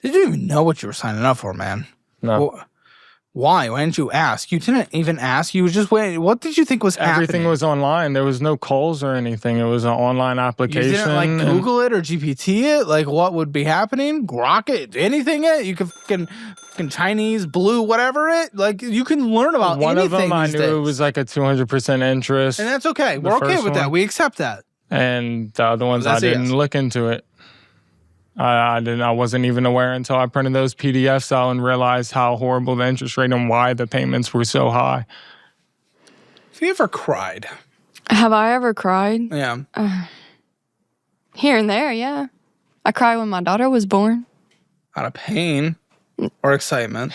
Did you even know what you were signing up for, man? No. Well, Why? Why didn't you ask? You didn't even ask. You just wait. What did you think was happening? Everything was online. There was no calls or anything. It was an online application. You didn't like Google it or GPT it? Like what would be happening? Grok it? Anything it? You could fucking Chinese, blue, whatever it? Like you can learn about one anything of them I these knew days. it was like a 200% interest. And that's okay. We're okay with that. We accept that. And the other ones I didn't look into it. I wasn't even aware until I printed those PDFs out and realized how horrible the interest rate and why the payments were so high. Have you ever cried? Have I ever cried? Yeah. Here and there, yeah. I cried when my daughter was born. Out of pain or excitement?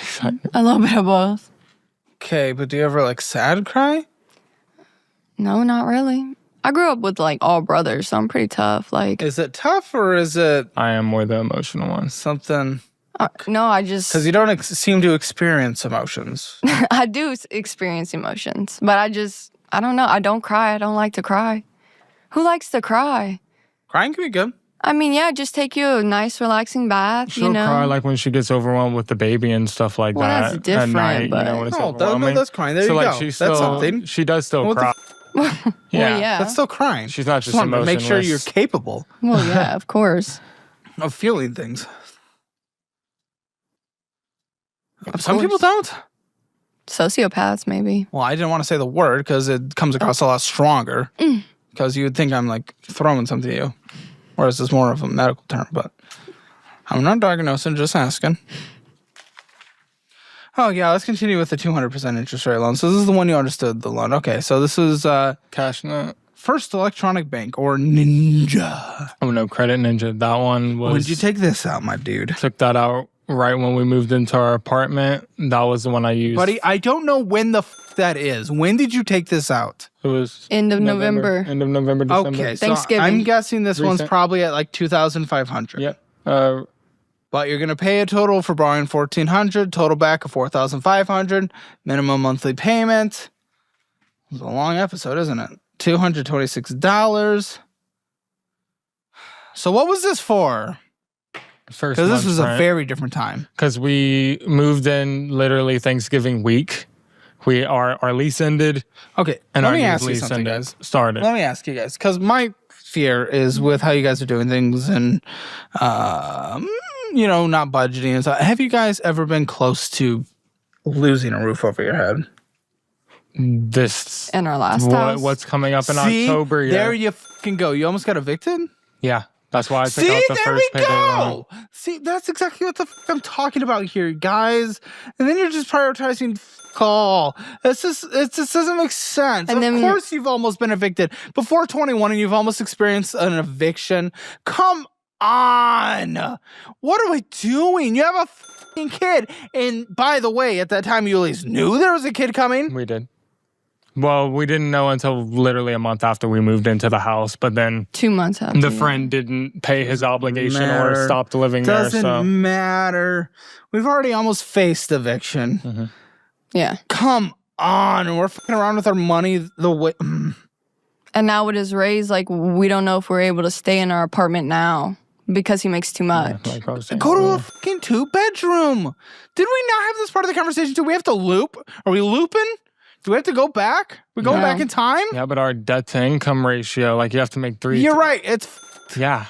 A little bit of both. Okay, but do you ever like sad cry? No, not really. I grew up with like all brothers, so I'm pretty tough. Like, Is it tough or is it I am more the emotional one. something? no, I just Because you don't seem to experience emotions. I do experience emotions, but I don't know. I don't cry. I don't like to cry. Who likes to cry? Crying can be good. I mean, yeah, just take you a nice, relaxing bath. She'll cry like when she gets overwhelmed with the baby and stuff like Well, that. that's different, at night, but- when it's Oh, overwhelming. that's crying. There so you like go. she's That's still, something. she does still What the cry. Well, yeah. That's still crying. She's not just wanted to make sure emotionless. you're capable Well, yeah, of course. of feeling things. Of Some people course. don't. Sociopaths, maybe. Well, I didn't want to say the word because it comes across a lot stronger. Because you would think I'm like throwing something at you. Whereas it's more of a medical term, but I'm not diagnosing, just asking. Oh, yeah, let's continue with the 200% interest rate loan. So this is the one you understood, the loan. Okay, so this is CashNet. First Electronic Bank, or Ninja. Oh no, Credit Ninja. That one was. When did you take this out, my dude? Took that out right when we moved into our apartment. That was the one I used. Buddy, I don't know when the that is. When did you take this out? It was End of November. End of November, December. Okay, so Thanksgiving. I'm guessing this one's Recent. probably at like 2,500. Yep. But you're gonna pay a total for borrowing 1,400, total back of 4,500, minimum monthly payment. It's a long episode, isn't it? $226. So what was this for? First, Because this was a very different time. Because we moved in literally Thanksgiving week. Our lease ended. Okay, And let our me new ask you lease something, ended. guys. Started. Let me ask you guys, because my fear is with how you guys are doing things and, not budgeting and stuff. Have you guys ever been close to losing a roof over your head? This In our last house. what's coming up in See? October? Yeah. There you fucking go. You almost got evicted? Yeah. That's why I took See, out the there first we payday loan. go. See, that's exactly what the I'm talking about here, guys. And then you're just prioritizing call. It just doesn't make sense. And of then- course you've almost been evicted. Before 21 and you've almost experienced an eviction. Come on. What are we doing? You have a fucking kid. And by the way, at that time you at least knew there was a kid coming. We did. Well, we didn't know until literally a month after we moved into the house, but then 2 months after. the friend didn't pay his obligation Matter. or stopped living there. Doesn't So matter. We've already almost faced eviction. Yeah. Come on. And we're fucking around with our money the way. And now with his raise, like, we don't know if we're able to stay in our apartment now because he makes too much. like I was saying, Go to a fucking 2-bedroom. Did we not have this part of the conversation? Do we have to loop? Are we looping? Do we have to go back? We going No. back in time? yeah, but our debt to income ratio, like you have to make 3. You're right. It's Yeah.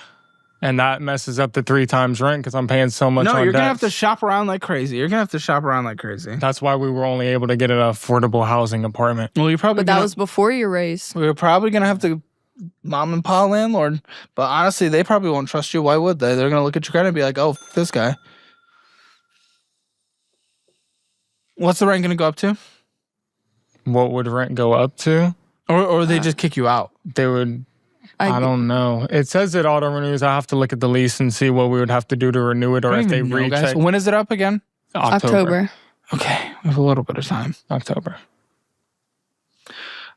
And that messes up the 3 times rent because I'm paying so much no. on You're gonna have debts. to shop around like crazy. You're gonna have to shop around like crazy. That's why we were only able to get an affordable housing apartment. Well, you're probably But that gonna, was before your raise. we were probably gonna have to mom and pa landlord. But honestly, they probably won't trust you. Why would they? They're gonna look at your credit and be like, "Oh, this guy." What's the rent gonna go up to? What would rent go up to? Or they just kick you out? They would. I don't know. It says it auto renews. I have to look at the lease and see what we would have to do to renew it, or I don't if they even know, recheck. guys. When is it up again? October. Okay, we have a little bit of time. October.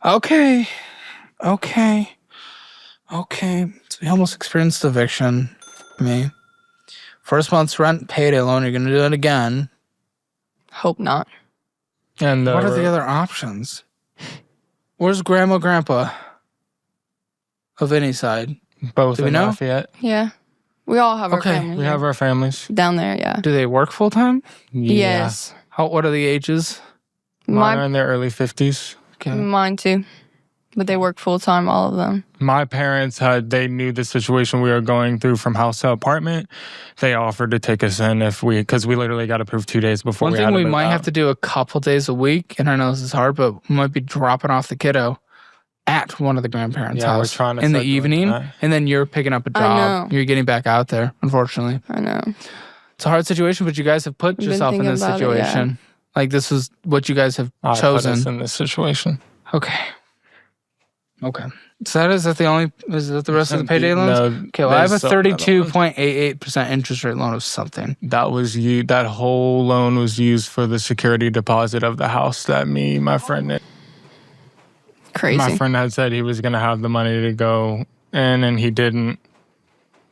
Okay. So we almost experienced eviction. Me. First month's rent, payday loan. You're gonna do it again. Hope not. And What are the other options? Where's grandma, grandpa? Of any side. both do we in know? Lafayette? Yeah. We all have our Okay, family We here. have our families. down there, yeah. Do they work full time? Yeah. Yes. What are the ages? Mine are in their early 50s. Okay. Mine too. But they work full time, all of them. My parents they knew the situation we were going through from house to apartment. They offered to take us in because we literally got approved 2 days before One we thing had to we move might out. have to do a couple days a week, and I know this is hard, but we might be dropping off the kiddo at one of the grandparents' Yeah, we're house trying to in the start doing evening, that. and then you're picking up a I job. know. You're getting back out there, unfortunately. I know. It's a hard situation, but you guys have put I've been yourself in thinking this about it, yeah. situation. Like, this is what you guys have I put chosen. us in this situation. Okay. So is that the rest of the payday loans? No, Okay, well, I have a there's some other ones. 32.88% interest rate loan of something. That whole loan was used for the security deposit of the house that my friend Crazy. My friend had said he was going to have the money to go in, and he didn't.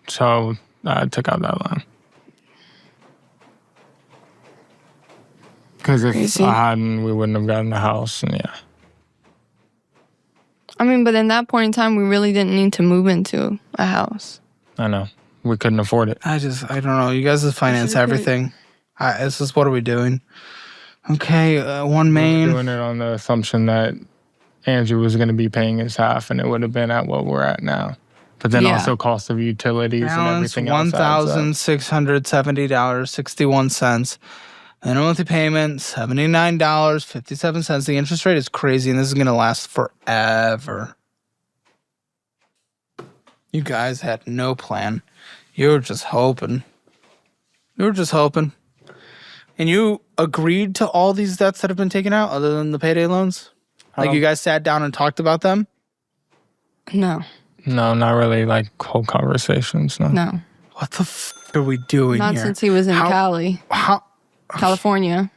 So I took out that loan. Because if Crazy. I hadn't, we wouldn't have gotten the house. And yeah. I mean, but in that point in time, we really didn't need to move into a house. I know. We couldn't afford it. I don't know. You guys just finance This is everything. It's just, what are we doing? Okay, one We were main. doing it on the assumption that Andrew was going to be paying his half, and it would have been at what we're at now. But then Yeah. also cost of utilities and Balance everything else. adds up. $1,670.61. And a monthly payment, $79.57. The interest rate is crazy, and this is going to last forever. You guys had no plan. You were just hoping. And you agreed to all these debts that have been taken out other than the payday loans? Like, you guys sat down and talked about them? No. No, not really like whole conversations. No. No. What the are we doing Not here? since he was in Cali, How? California.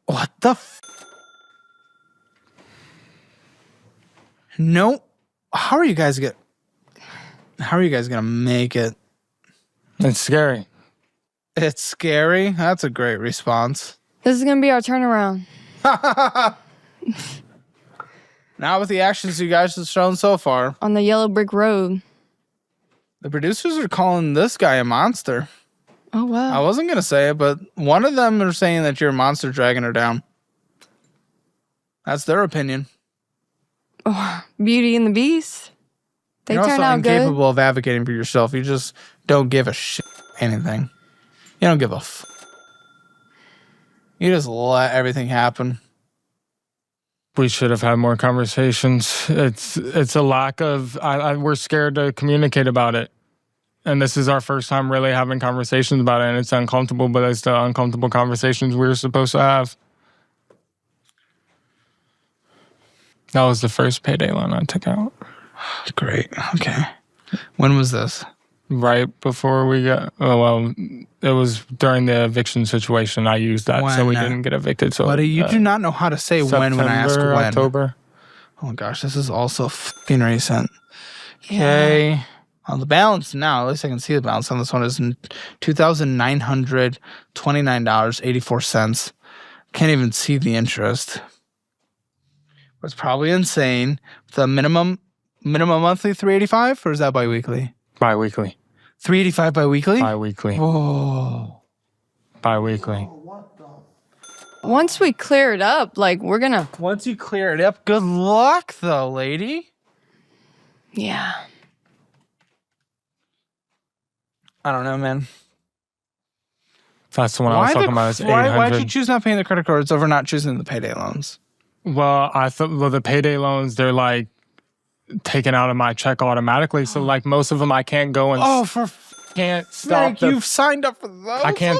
What the No. How are you guys going to make it? It's scary. It's scary. That's a great response. This is going to be our turnaround. Not with the actions you guys have shown so far. On the yellow brick road. The producers are calling this guy a monster. Oh, I wow. wasn't going to say it, but one of them are saying that you're a monster dragging her down. That's their opinion. Beauty and the Beast. They You're turn also out good. incapable of advocating for yourself. You just don't give a shit anything. You don't give a You just let everything happen. We should have had more conversations. It's a lack of. We're scared to communicate about it, and this is our first time really having conversations about it, and it's uncomfortable. But it's the uncomfortable conversations we were supposed to have. That was the first payday loan I took out. Great. Okay. When was this? Right before we got. Oh well, it was during the eviction situation. I used that, so we When? didn't get evicted. So, Buddy, you do not know how to say when I ask September, when. October. Oh my gosh, this is also fucking recent. Okay. Well, the balance now, at least I can see the balance on this one, is $2,929.84. Can't even see the interest. It's probably insane. The minimum monthly $385, or is that biweekly? Bi-weekly. $385 biweekly? Bi-weekly. Oh. Bi-weekly. Once we clear it up, like, we're going to. Once you clear it up, good luck, though, lady. Yeah. I don't know, man. That's the one I was talking about. Is 800. Why'd you choose not paying the credit cards over not choosing the payday loans? Well, I thought the payday loans, they're like taken out of my check automatically. So like most of them, I can't go and can't stop. You've signed up for those. I can't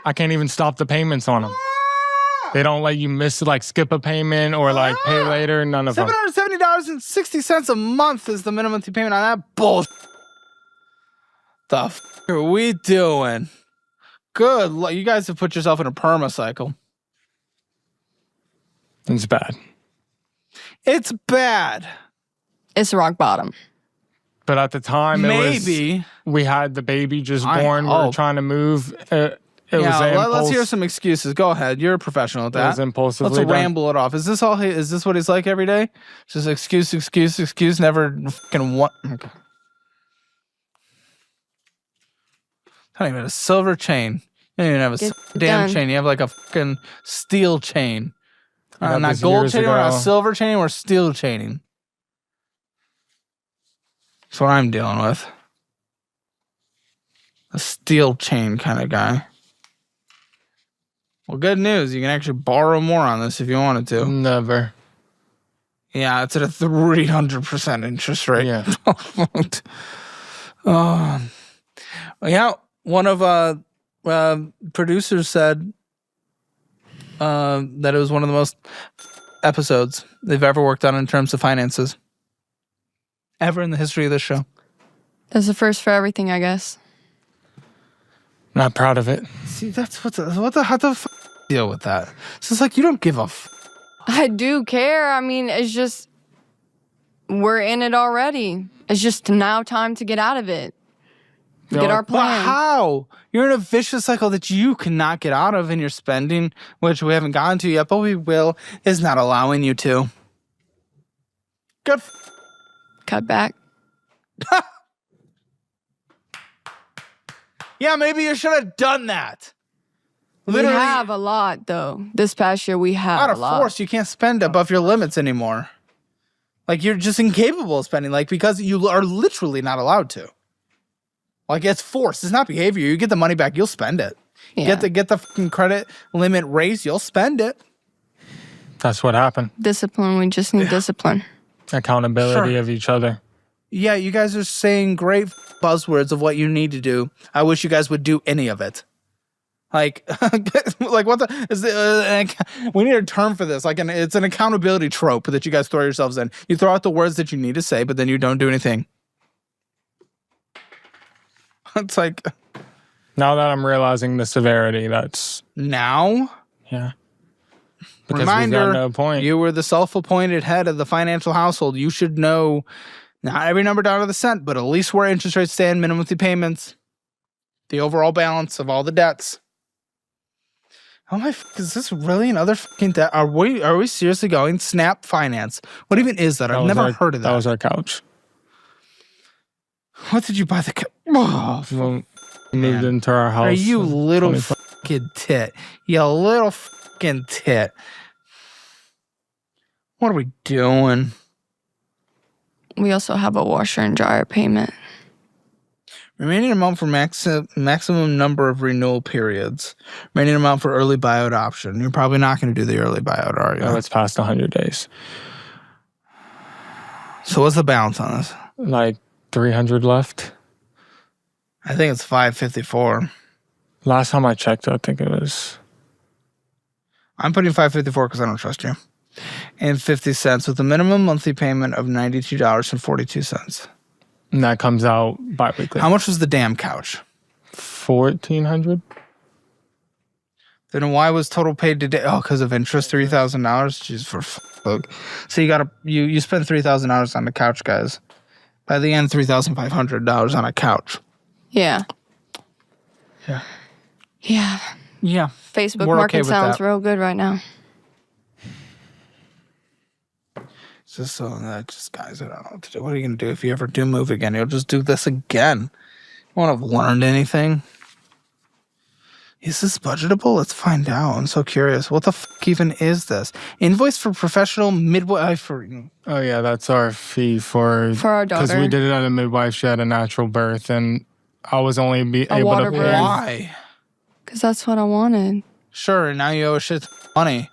I can't even stop the payments on them. They don't let you skip a payment or like pay later. None of them. $770.60 a month is the minimum payment on that bullshit. The are we doing? Good. You guys have put yourself in a perma cycle. It's bad. It's bad. It's rock bottom. But at the time, Maybe. we had the baby just I born. We were hope. trying to move. Let's hear some excuses. Go ahead. You're a professional at It was that. impulsively Let's done. ramble it off. Is this what he's like every day? Just excuse, never fucking what? Okay. Not even a silver chain. You don't even have a Get damn done. chain. You have like a fucking steel chain. got Not this gold years chaining or a ago. silver chaining or steel chaining. That's what I'm dealing with. A steel chain kind of guy. Well, good news. You can actually borrow more on this if you wanted to. Never. Yeah, it's at a 300% interest rate. Yeah. Yeah, one of producers said that it was one of the most episodes they've ever worked on in terms of finances. Ever in the history of this show. That's the first for everything, I guess. Not proud of it. See, that's how the deal with that? So it's like you don't give a I do care. I mean, it's just we're in it already. It's just now time to get out of it. Get our But plan. how? You're in a vicious cycle that you cannot get out of, and your spending, which we haven't gotten to yet, but we will, is not allowing you to. Good. Cut back. Yeah, maybe you should have done that. We have a lot, though. This past year, we have out a of lot. force, you can't spend above your limits anymore. Like, you're just incapable of spending, like, because you are literally not allowed to. Like, it's force. It's not behavior. You get the money back, you'll spend it. Yeah. Get the fucking credit limit raised, you'll spend it. That's what happened. Discipline. We just need discipline. Accountability Sure. of each other. Yeah, you guys are saying great buzzwords of what you need to do. I wish you guys would do any of it. Like, like what the is we need a term for this. Like, it's an accountability trope that you guys throw yourselves in. You throw out the words that you need to say, but then you don't do anything. It's like Now that I'm realizing the severity, that's now. yeah. Because Reminder: we've got no point. You were the self-appointed head of the financial household. You should know not every number down to the cent, but at least where interest rates stand, minimum monthly payments, the overall balance of all the debts. Oh my! Is this really another fucking debt? Are we seriously going Snap Finance? What even is that? I've never heard of that. That was our couch. What did you buy the? Oh, When we moved into our house. are you in little 25 fucking tit? You little fucking tit. What are we doing? We also have a washer and dryer payment. Remaining amount for maximum number of renewal periods. Remaining amount for early buyout option. You're probably not going to do the early buyout, are you? No, it's past 100 days. So what's the balance on this? Like 300 left. I think it's 554. Last time I checked, I think it was. I'm putting 554 because I don't trust you. And 50 cents with a minimum monthly payment of $92.42. And that comes out bi-weekly. How much was the damn couch? 1,400. Then why was total paid today? Oh, because of interest, $3,000. Jeez, for fuck. So you spent $3,000 on the couch, guys. By the end, $3,500 on a couch. Yeah. Yeah. Yeah. Yeah. Facebook We're market okay with sounds that. real good right now. Just so that, just guys, I don't know what to do. What are you gonna do if you ever do move again? You'll just do this again. You won't have learned anything. Is this budgetable? Let's find out. I'm so curious. What the fuck even is this? Invoice for professional midwife. Oh, yeah, that's our fee for our Because daughter. we did it at a midwife. She had a natural birth, and I was only able water to pay. birth. Why? Because that's what I wanted. Sure, and now you owe a shit ton of money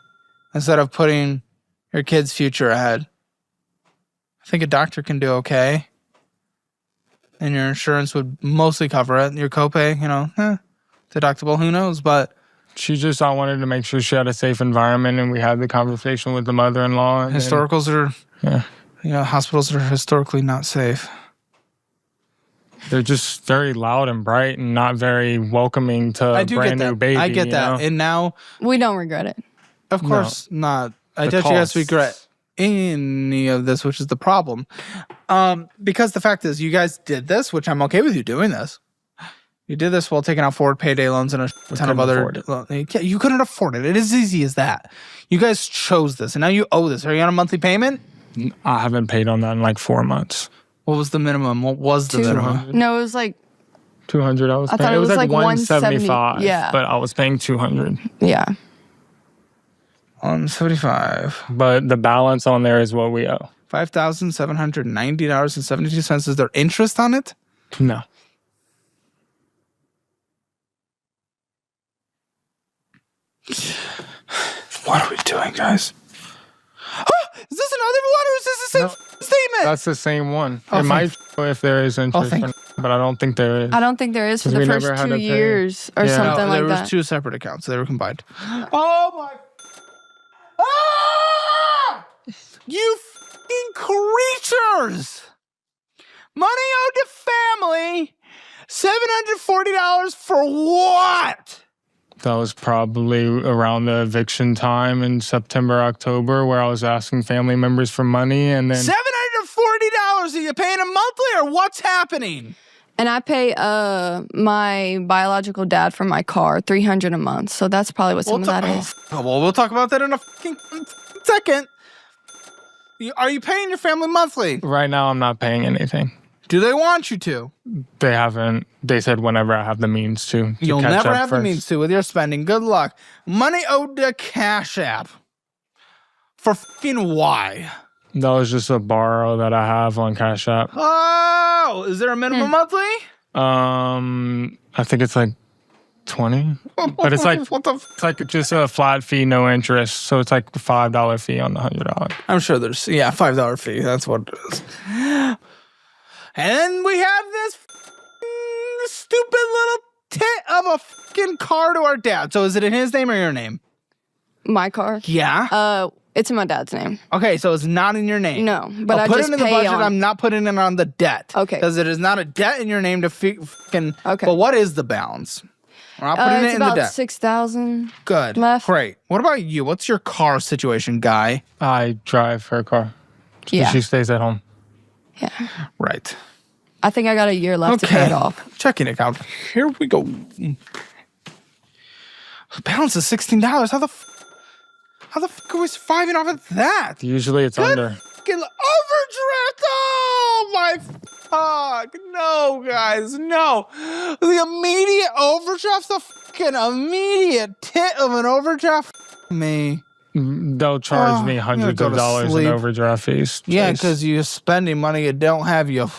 instead of putting your kid's future ahead. I think a doctor can do okay. And your insurance would mostly cover it. Your copay, deductible, who knows? But I wanted to make sure she had a safe environment, and we had the conversation with the mother-in-law. And historicals are, yeah, hospitals are historically not safe. they're just very loud and bright and not very welcoming to I a do brand get that. new baby. I get that. know? And now, We don't regret it. of course, not. I The doubt you guys costs. regret any of this, which is the problem. Because the fact is, you guys did this, which I'm okay with you doing this. You did this while taking out forward payday loans and a ton of couldn't other. afford You couldn't afford it. It is easy as that. You guys chose this, and now you owe this. Are you on a monthly payment? I haven't paid on that in like 4 months. What was the minimum? What was the minimum? No, it was like 200 I was I paying. thought it was like 175. yeah. But I was paying 200. Yeah. 175. But the balance on there is what we owe. $5,790.72. Is there interest on it? No. What are we doing, guys? Is this another one or is this the same statement? That's the same one. Oh, it might show if there is interest, but I don't think there is. I don't think there is for the first 2 years or something like there that. was 2 separate accounts. They were combined. Oh my! Ah! You fucking creatures! Money owed to family. $740 for what? That was probably around the eviction time in September, October, where I was asking family members for money, and then $740. Are you paying them monthly or what's happening? And I pay my biological dad for my car $300 a month. So that's probably what some of that is. Well, we'll talk about that in a fucking second. Are you paying your family monthly? right now I'm not paying anything. Do they want you to? They haven't. They said whenever I have the means to You'll catch never up have the first. means to with your spending. Good luck. Money owed to Cash App. For fucking why? That was just a borrow that I have on Cash App. Oh, is there a minimum monthly? I think it's like 20, but it's like What the it's like just a flat fee, no interest. So it's like a $5 fee on the $100. I'm sure there's, $5 fee. That's what it is. And then we have this stupid little tit of a fucking car to our dad. So is it in his name or your name? My car? Yeah. It's in my dad's name. Okay, so it's not in your name. No, but I'll I put just it in the pay budget. on. I'm not putting it on the debt. Okay. Because it is not a debt in your name to fucking. Okay. But what is the balance? We're not putting it It's in the about debt. 6,000. Good. left. Great. What about you? What's your car situation, guy? I drive her car. Yeah. She stays at home. Yeah. Right. I think I got a year left to pay it off. Checking account. Here we go. The balance is $16. How the fuck are we surviving off of that? Usually it's under. Fucking overdraft! Oh my fuck! No, guys, no. The immediate overdraft, the fucking immediate tit of an overdraft. Me. They'll charge me I'm hundreds gonna of go to dollars in sleep. overdraft fees. Yeah, Chase. because you're spending money you don't have. Yeah.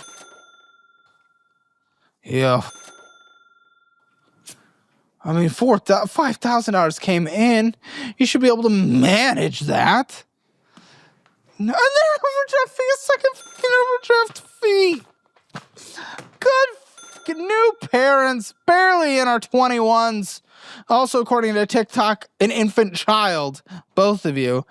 I mean, $5,000 came in. You should be able to manage that. And then overdraft fee, a second fucking overdraft fee. Good fucking new parents, barely in our 21s. Also, according to TikTok, an infant child. Both of you.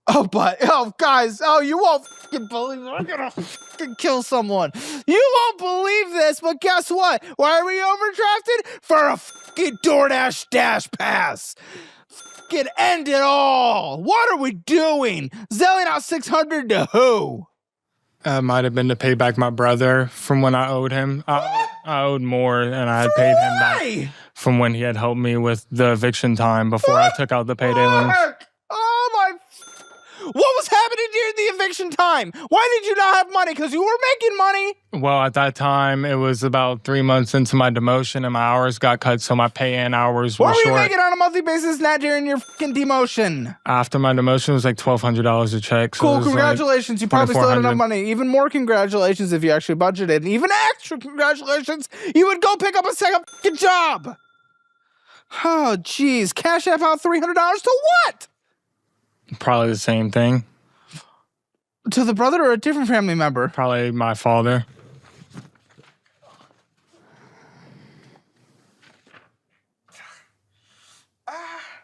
Guys, you won't fucking believe it. I'm gonna fucking kill someone. You won't believe this, but guess what? Why are we overdrafted? For a fucking DoorDash Dash Pass. Fucking end it all. What are we doing? Zelling out 600 to who? Might have been to pay back my brother from when I owed him. I owed more, and I had paid him back from when he had helped me with the eviction time before I took out the payday loans. Oh my. What was happening during the eviction time? Why did you not have money? Because you were making money. Well, at that time, it was about 3 months into my demotion, and my hours got cut, so my pay-in hours were What were you short. making on a monthly basis not during your fucking demotion? After my demotion, it was like $1,200 a check. So it Cool, was congratulations. You probably still had enough 2,400. money. Even more congratulations if you actually budgeted. And even extra congratulations, you would go pick up a second fucking job. Oh, jeez. Cash App out $300 to what? Probably the same thing. To the brother or a different family member? Probably my father.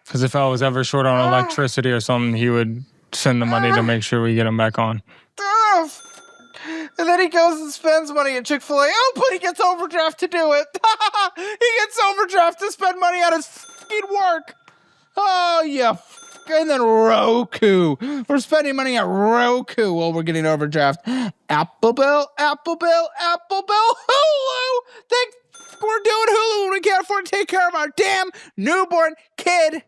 Because if I was ever short on electricity or something, he would send the money to make sure we get him back on. Oh, and then he goes and spends money at Chick-fil-A. Oh, but he gets overdraft to do it. He gets overdraft to spend money on his fucking work. Oh, yeah. And then Roku. We're spending money at Roku while we're getting overdraft. Apple Bill, Apple Bill, Apple Bill, Hulu. Thank we're doing Hulu when we can't afford to take care of our damn newborn kid.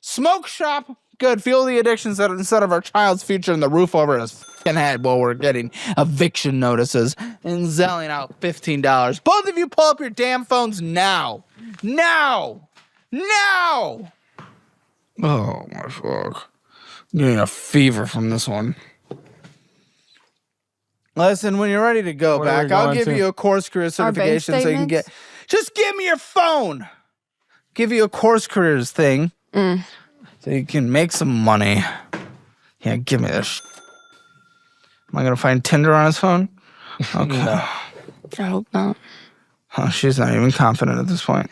Smoke shop. Good. Fuel the addictions that instead of our child's future and the roof over his head while we're getting eviction notices and selling out $15. Both of you pull up your damn phones now. Now! Now! Oh, my fuck. I'm getting a fever from this one. Listen, when you're ready to go Where are we back, I'll going give to? you a course career certification so you can get... Just give me your phone! Give you a course careers thing so you can make some money. Yeah, give me this. Am I going to find Tinder on his phone? Okay. No. I hope not. Oh, she's not even confident at this point.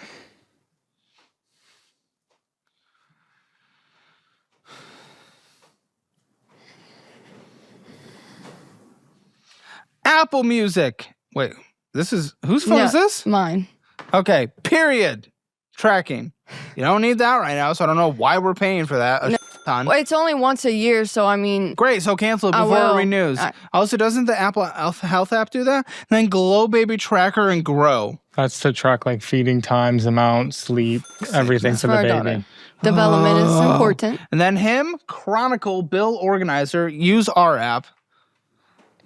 Apple Music. Wait, whose phone is this? Mine. Okay, period. Tracking. You don't need that right now, so I don't know why we're paying for that a ton. Well, it's only once a year, so I mean... Great, so cancel it I before it will. renews. Also, doesn't the Apple Health app do that? And then Glow Baby Tracker and Grow. That's to track like feeding times, amount, sleep, everything for the For our baby. daughter. Development is important. And then him, Chronicle Bill Organizer, use our app.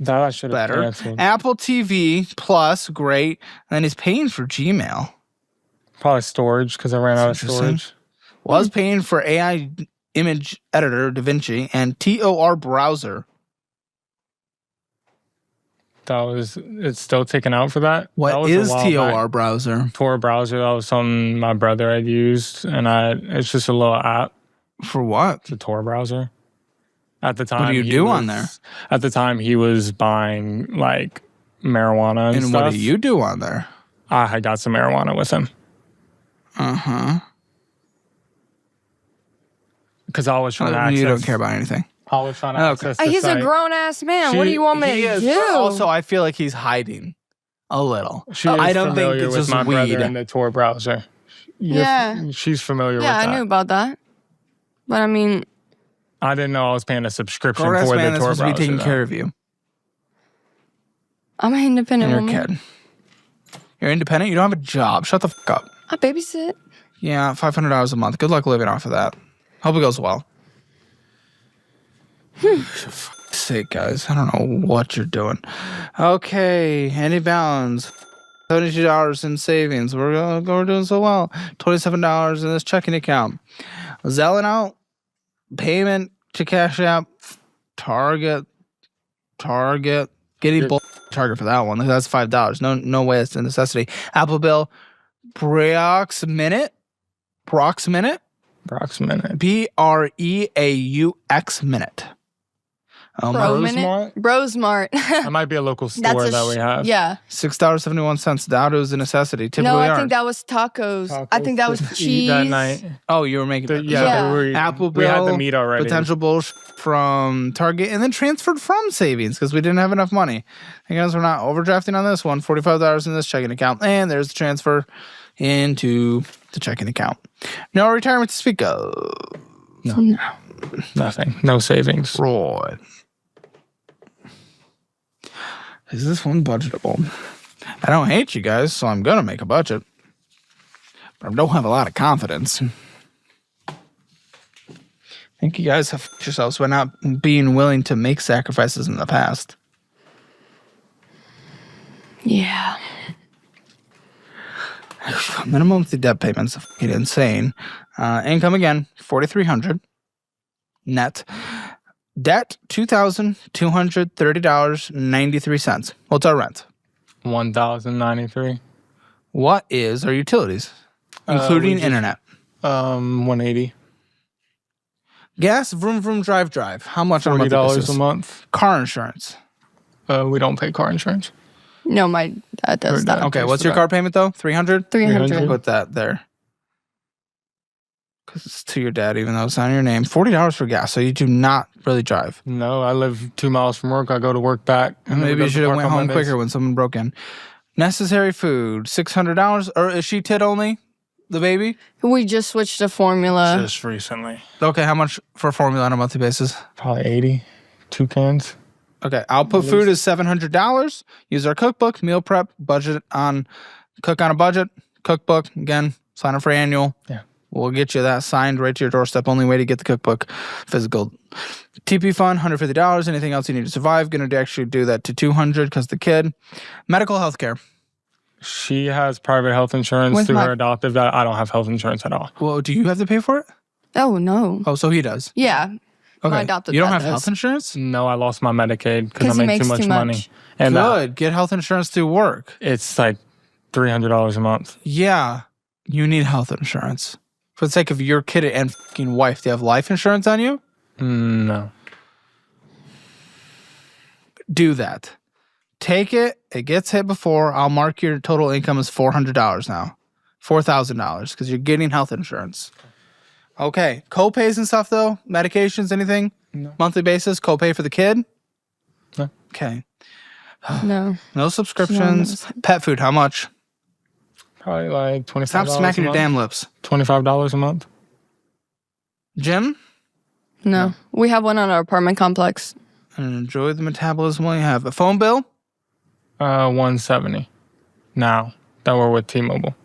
That I should have Better. canceled. Apple TV Plus, great. And then he's paying for Gmail. Probably storage because I ran out of interesting. storage. Was paying for AI image editor DaVinci and TOR browser. It's still taken out for that. That What was a is while TOR back. browser? Tor browser, that was something my brother had used, and it's just a little app. For what? It's a Tor browser. At the time, What do you he do was- on there? At the time, he was buying like marijuana and And stuff. what do you do on there? I had got some marijuana with him Uh-huh. because I was trying to access. You don't care about anything. I was trying to Okay. access. The He's a site. grown-ass man. What do She- you want me He to is, do? but also, I feel like he's hiding a little. She is I don't think familiar it's with just my weed. brother in the Tor browser. Yeah. She's familiar Yeah, with that. I knew about that. But I mean, I didn't know I was paying a subscription Grown-ass for man the that's Tor supposed to be browser. taking though. care of you. I'm an independent And you're a woman. kid. You're independent? You don't have a job. Shut the fuck up. I babysit. Yeah, $500 a month. Good luck living off of that. Hope it goes well. For fuck's sake, guys. I don't know what you're doing. Okay, any balance. $72 in savings. We're doing so well. $27 in this checking account. Zelling out. Payment to Cash App. Target. Getting Target for that one. That's $5. No way it's a necessity. Apple Bill. Proximate. Approximate. BREAUX minute. Bro minute. Brosmart. That might be a local store that we have. Yeah. $6.71. Doubt it was a necessity. Typically No, I aren't. think that was tacos. I think that was to eat cheese. that night. Oh, you were making that. Yeah. They were, Apple we had the Bill, meat already. Potential bullshit from Target, and then transferred from savings because we didn't have enough money. I guess we're not overdrafting on this one. $45 in this checking account, and there's the transfer into the checking account. No retirement to speak of. No. Nothing. No savings. Right. Is this one budgetable? I don't hate you guys, so I'm gonna make a budget. But I don't have a lot of confidence. I think you guys have f***ed yourselves by not being willing to make sacrifices in the past. Yeah. Minimum monthly debt payments are fucking insane. Income again, $4,300 net. Debt $2,230.93. What's our rent? $1,093. What is our utilities, including just- internet? 180. Gas, vroom vroom, drive. How much on a monthly $40 basis? a month. Car insurance. We don't pay car insurance. No, my dad does that. Okay, what's your car payment though? $300. 300. Put that there. Because it's to your dad, even though it's on your name. $40 for gas, so you do not really drive. No, I live 2 miles from work. I go to work back. And Maybe you should have went home quicker when someone broke in. Necessary food, $600. Or is she tit only? The baby? We just switched to formula. Just recently. Okay, how much for formula on a monthly basis? Probably 80. 2 cans. Okay, output food is $700. Use our cookbook, meal prep, budget on, cook on a budget, cookbook, again, sign up for annual. Yeah. We'll get you that signed right to your doorstep. Only way to get the cookbook physical. TP fund, $150. Anything else you need to survive? Going to actually do that to $200 because the kid. Medical health care. She has private health insurance With through my- her adoptive. I don't have health insurance at all. Well, do you have to pay for it? Oh, no. Oh, so he does. Yeah. Okay. My adopted You don't dad have does. health insurance? No, I lost my Medicaid because 'Cause I he make too makes much too money. much. And Good. Get health insurance through work. it's like $300 a month. Yeah. You need health insurance. For the sake of your kid and fucking wife, do you have life insurance on you? No. Do that. Take it. It gets hit before. I'll mark your total income as $400 now. $4,000 because you're getting health insurance. Okay. Co-pays and stuff though? Medications, anything? No. Monthly basis? Co-pay for the kid? No. Okay. No. No subscriptions. No. Pet food, how much? Probably like $25 Stop smacking a your month. damn lips. $25 a month. Gym? No. We have one on our apartment complex. And enjoy the metabolism while you have a phone bill. $170 now that we're with T-Mobile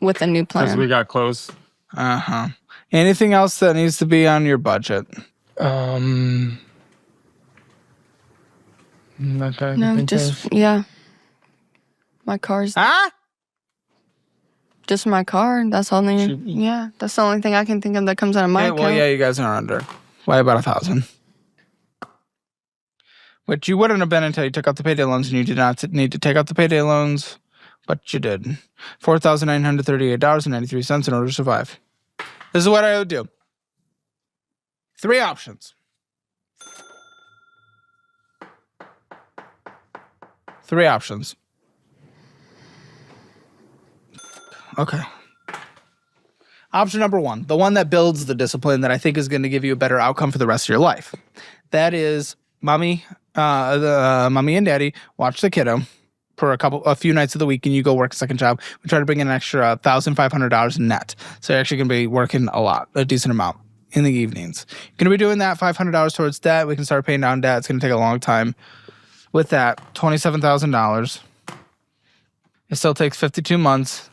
With a new because plan. we got close. Anything else that needs to be on your budget? Not that I can No, think just, of. yeah. My car's Huh? just my car. That's all. Should- Yeah, that's the only thing I can think of that comes out of my Yeah, account. well, yeah, you guys are under. Why about 1,000? Which you wouldn't have been until you took out the payday loans, and you did not need to take out the payday loans, but you did. $4,938.93 in order to survive. This is what I would do. 3 options. 3 options. Okay. Option number 1, the one that builds the discipline that I think is going to give you a better outcome for the rest of your life. That is mommy and daddy watch the kiddo for a few nights of the week, and you go work a second job. We try to bring in an extra $1,500 net. So you're actually going to be working a decent amount in the evenings. You're going to be doing that $500 towards debt. We can start paying down debt. It's going to take a long time. With that, $27,000. It still takes 52 months.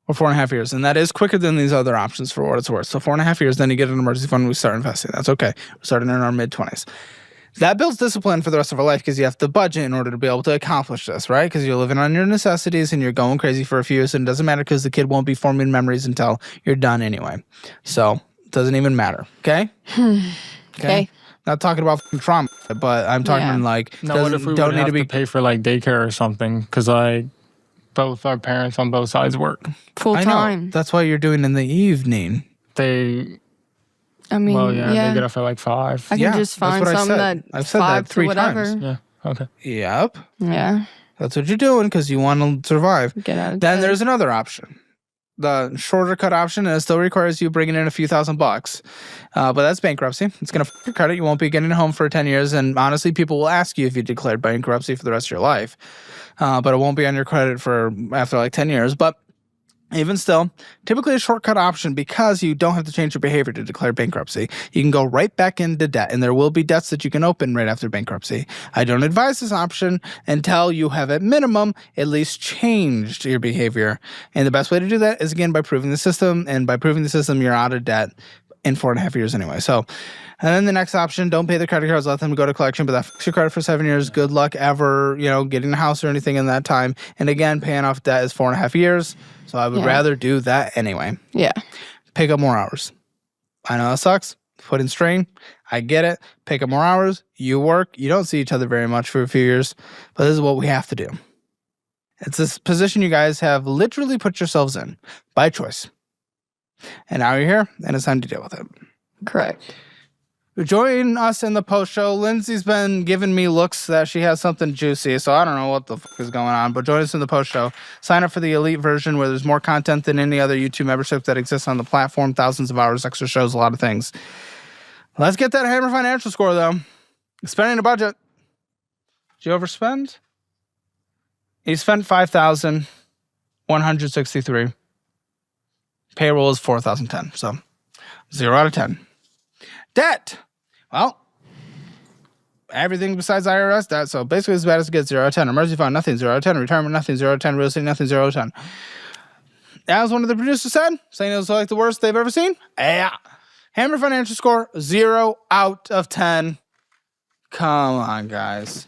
Or 4.5 years. And that is quicker than these other options for what it's worth. So 4.5 years, then you get an emergency fund and we start investing. That's okay. We're starting in our mid-20s. That builds discipline for the rest of our life because you have to budget in order to be able to accomplish this, right? Because you're living on your necessities and you're going crazy for a few years, and it doesn't matter because the kid won't be forming memories until you're done anyway. So it doesn't even matter, okay? Okay. Not talking about trauma, but I'm talking Yeah. like No, what if we don't would need have to be pay for like daycare or something? Because both our parents on both sides work. Full I know. time. That's why you're doing in the evening. They I mean, Well, yeah, yeah. they get off at like 5. I can Yeah, just that's find what I something said. that I've said that 5 to 3 whatever. times. Yeah. Okay. Yep. Yeah. That's what you're doing because you want to survive. Get out of Then bed. there's another option. The shorter cut option, and it still requires you bringing in a few $1,000. But that's bankruptcy. It's going to f your credit. You won't be getting a home for 10 years. And honestly, people will ask you if you declared bankruptcy for the rest of your life. But it won't be on your credit for after like 10 years. But even still, typically a shortcut option because you don't have to change your behavior to declare bankruptcy. You can go right back into debt, and there will be debts that you can open right after bankruptcy. I don't advise this option until you have at minimum at least changed your behavior. And the best way to do that is, again, by proving the system. And by proving the system, you're out of debt in 4.5 years anyway. So, and then the next option, don't pay the credit cards, let them go to collection, but that fucks your credit for 7 years. Good luck ever, getting a house or anything in that time. And again, paying off debt is 4.5 years. So I would Yeah. rather do that anyway. Yeah. Pick up more hours. I know that sucks. Put in strain. I get it. Pick up more hours. You work. You don't see each other very much for a few years, but this is what we have to do. It's this position you guys have literally put yourselves in by choice. And now you're here, and it's time to deal with it. Correct. Join us in the post show. Lindsay's been giving me looks that she has something juicy, so I don't know what the fuck is going on, but join us in the post show. Sign up for the elite version where there's more content than any other YouTube membership that exists on the platform. Thousands of hours, extra shows, a lot of things. Let's get that Hammer financial score, though. Spending a budget. Did you overspend? You spent $5,163. Payroll is $4,010, so 0 out of 10. Debt. Well, everything besides IRS debt. So basically as bad as it gets, 0 out of 10. Emergency fund, nothing, 0 out of 10. Retirement, nothing, 0 out of 10. Real estate, nothing, 0 out of 10. as one of the producers said, saying it was like the worst they've ever seen. Yeah. Hammer financial score, 0 out of 10. Come on, guys.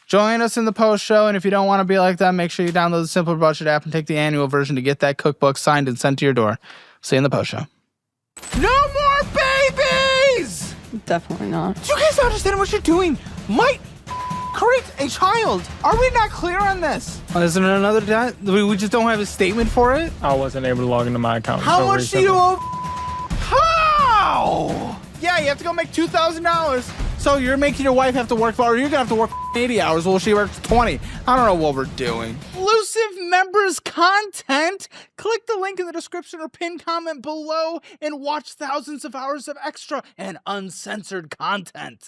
Join us in the post show, and if you don't want to be like that, make sure you download the Simple Budget app and take the annual version to get that cookbook signed and sent to your door. See you in the post show. No more babies! Definitely not. Do you guys understand what you're doing? Might create a child. Are we not clear on this? Isn't it another debt? We just don't have a statement for it? I wasn't able to log into my account. How until much do recently. you owe? How? Yeah, you have to go make $2,000. So you're making your wife have to work, or you're gonna have to work 80 hours while she works 20. I don't know what we're doing. Exclusive members content. Click the link in the description or pinned comment below and watch thousands of hours of extra and uncensored content.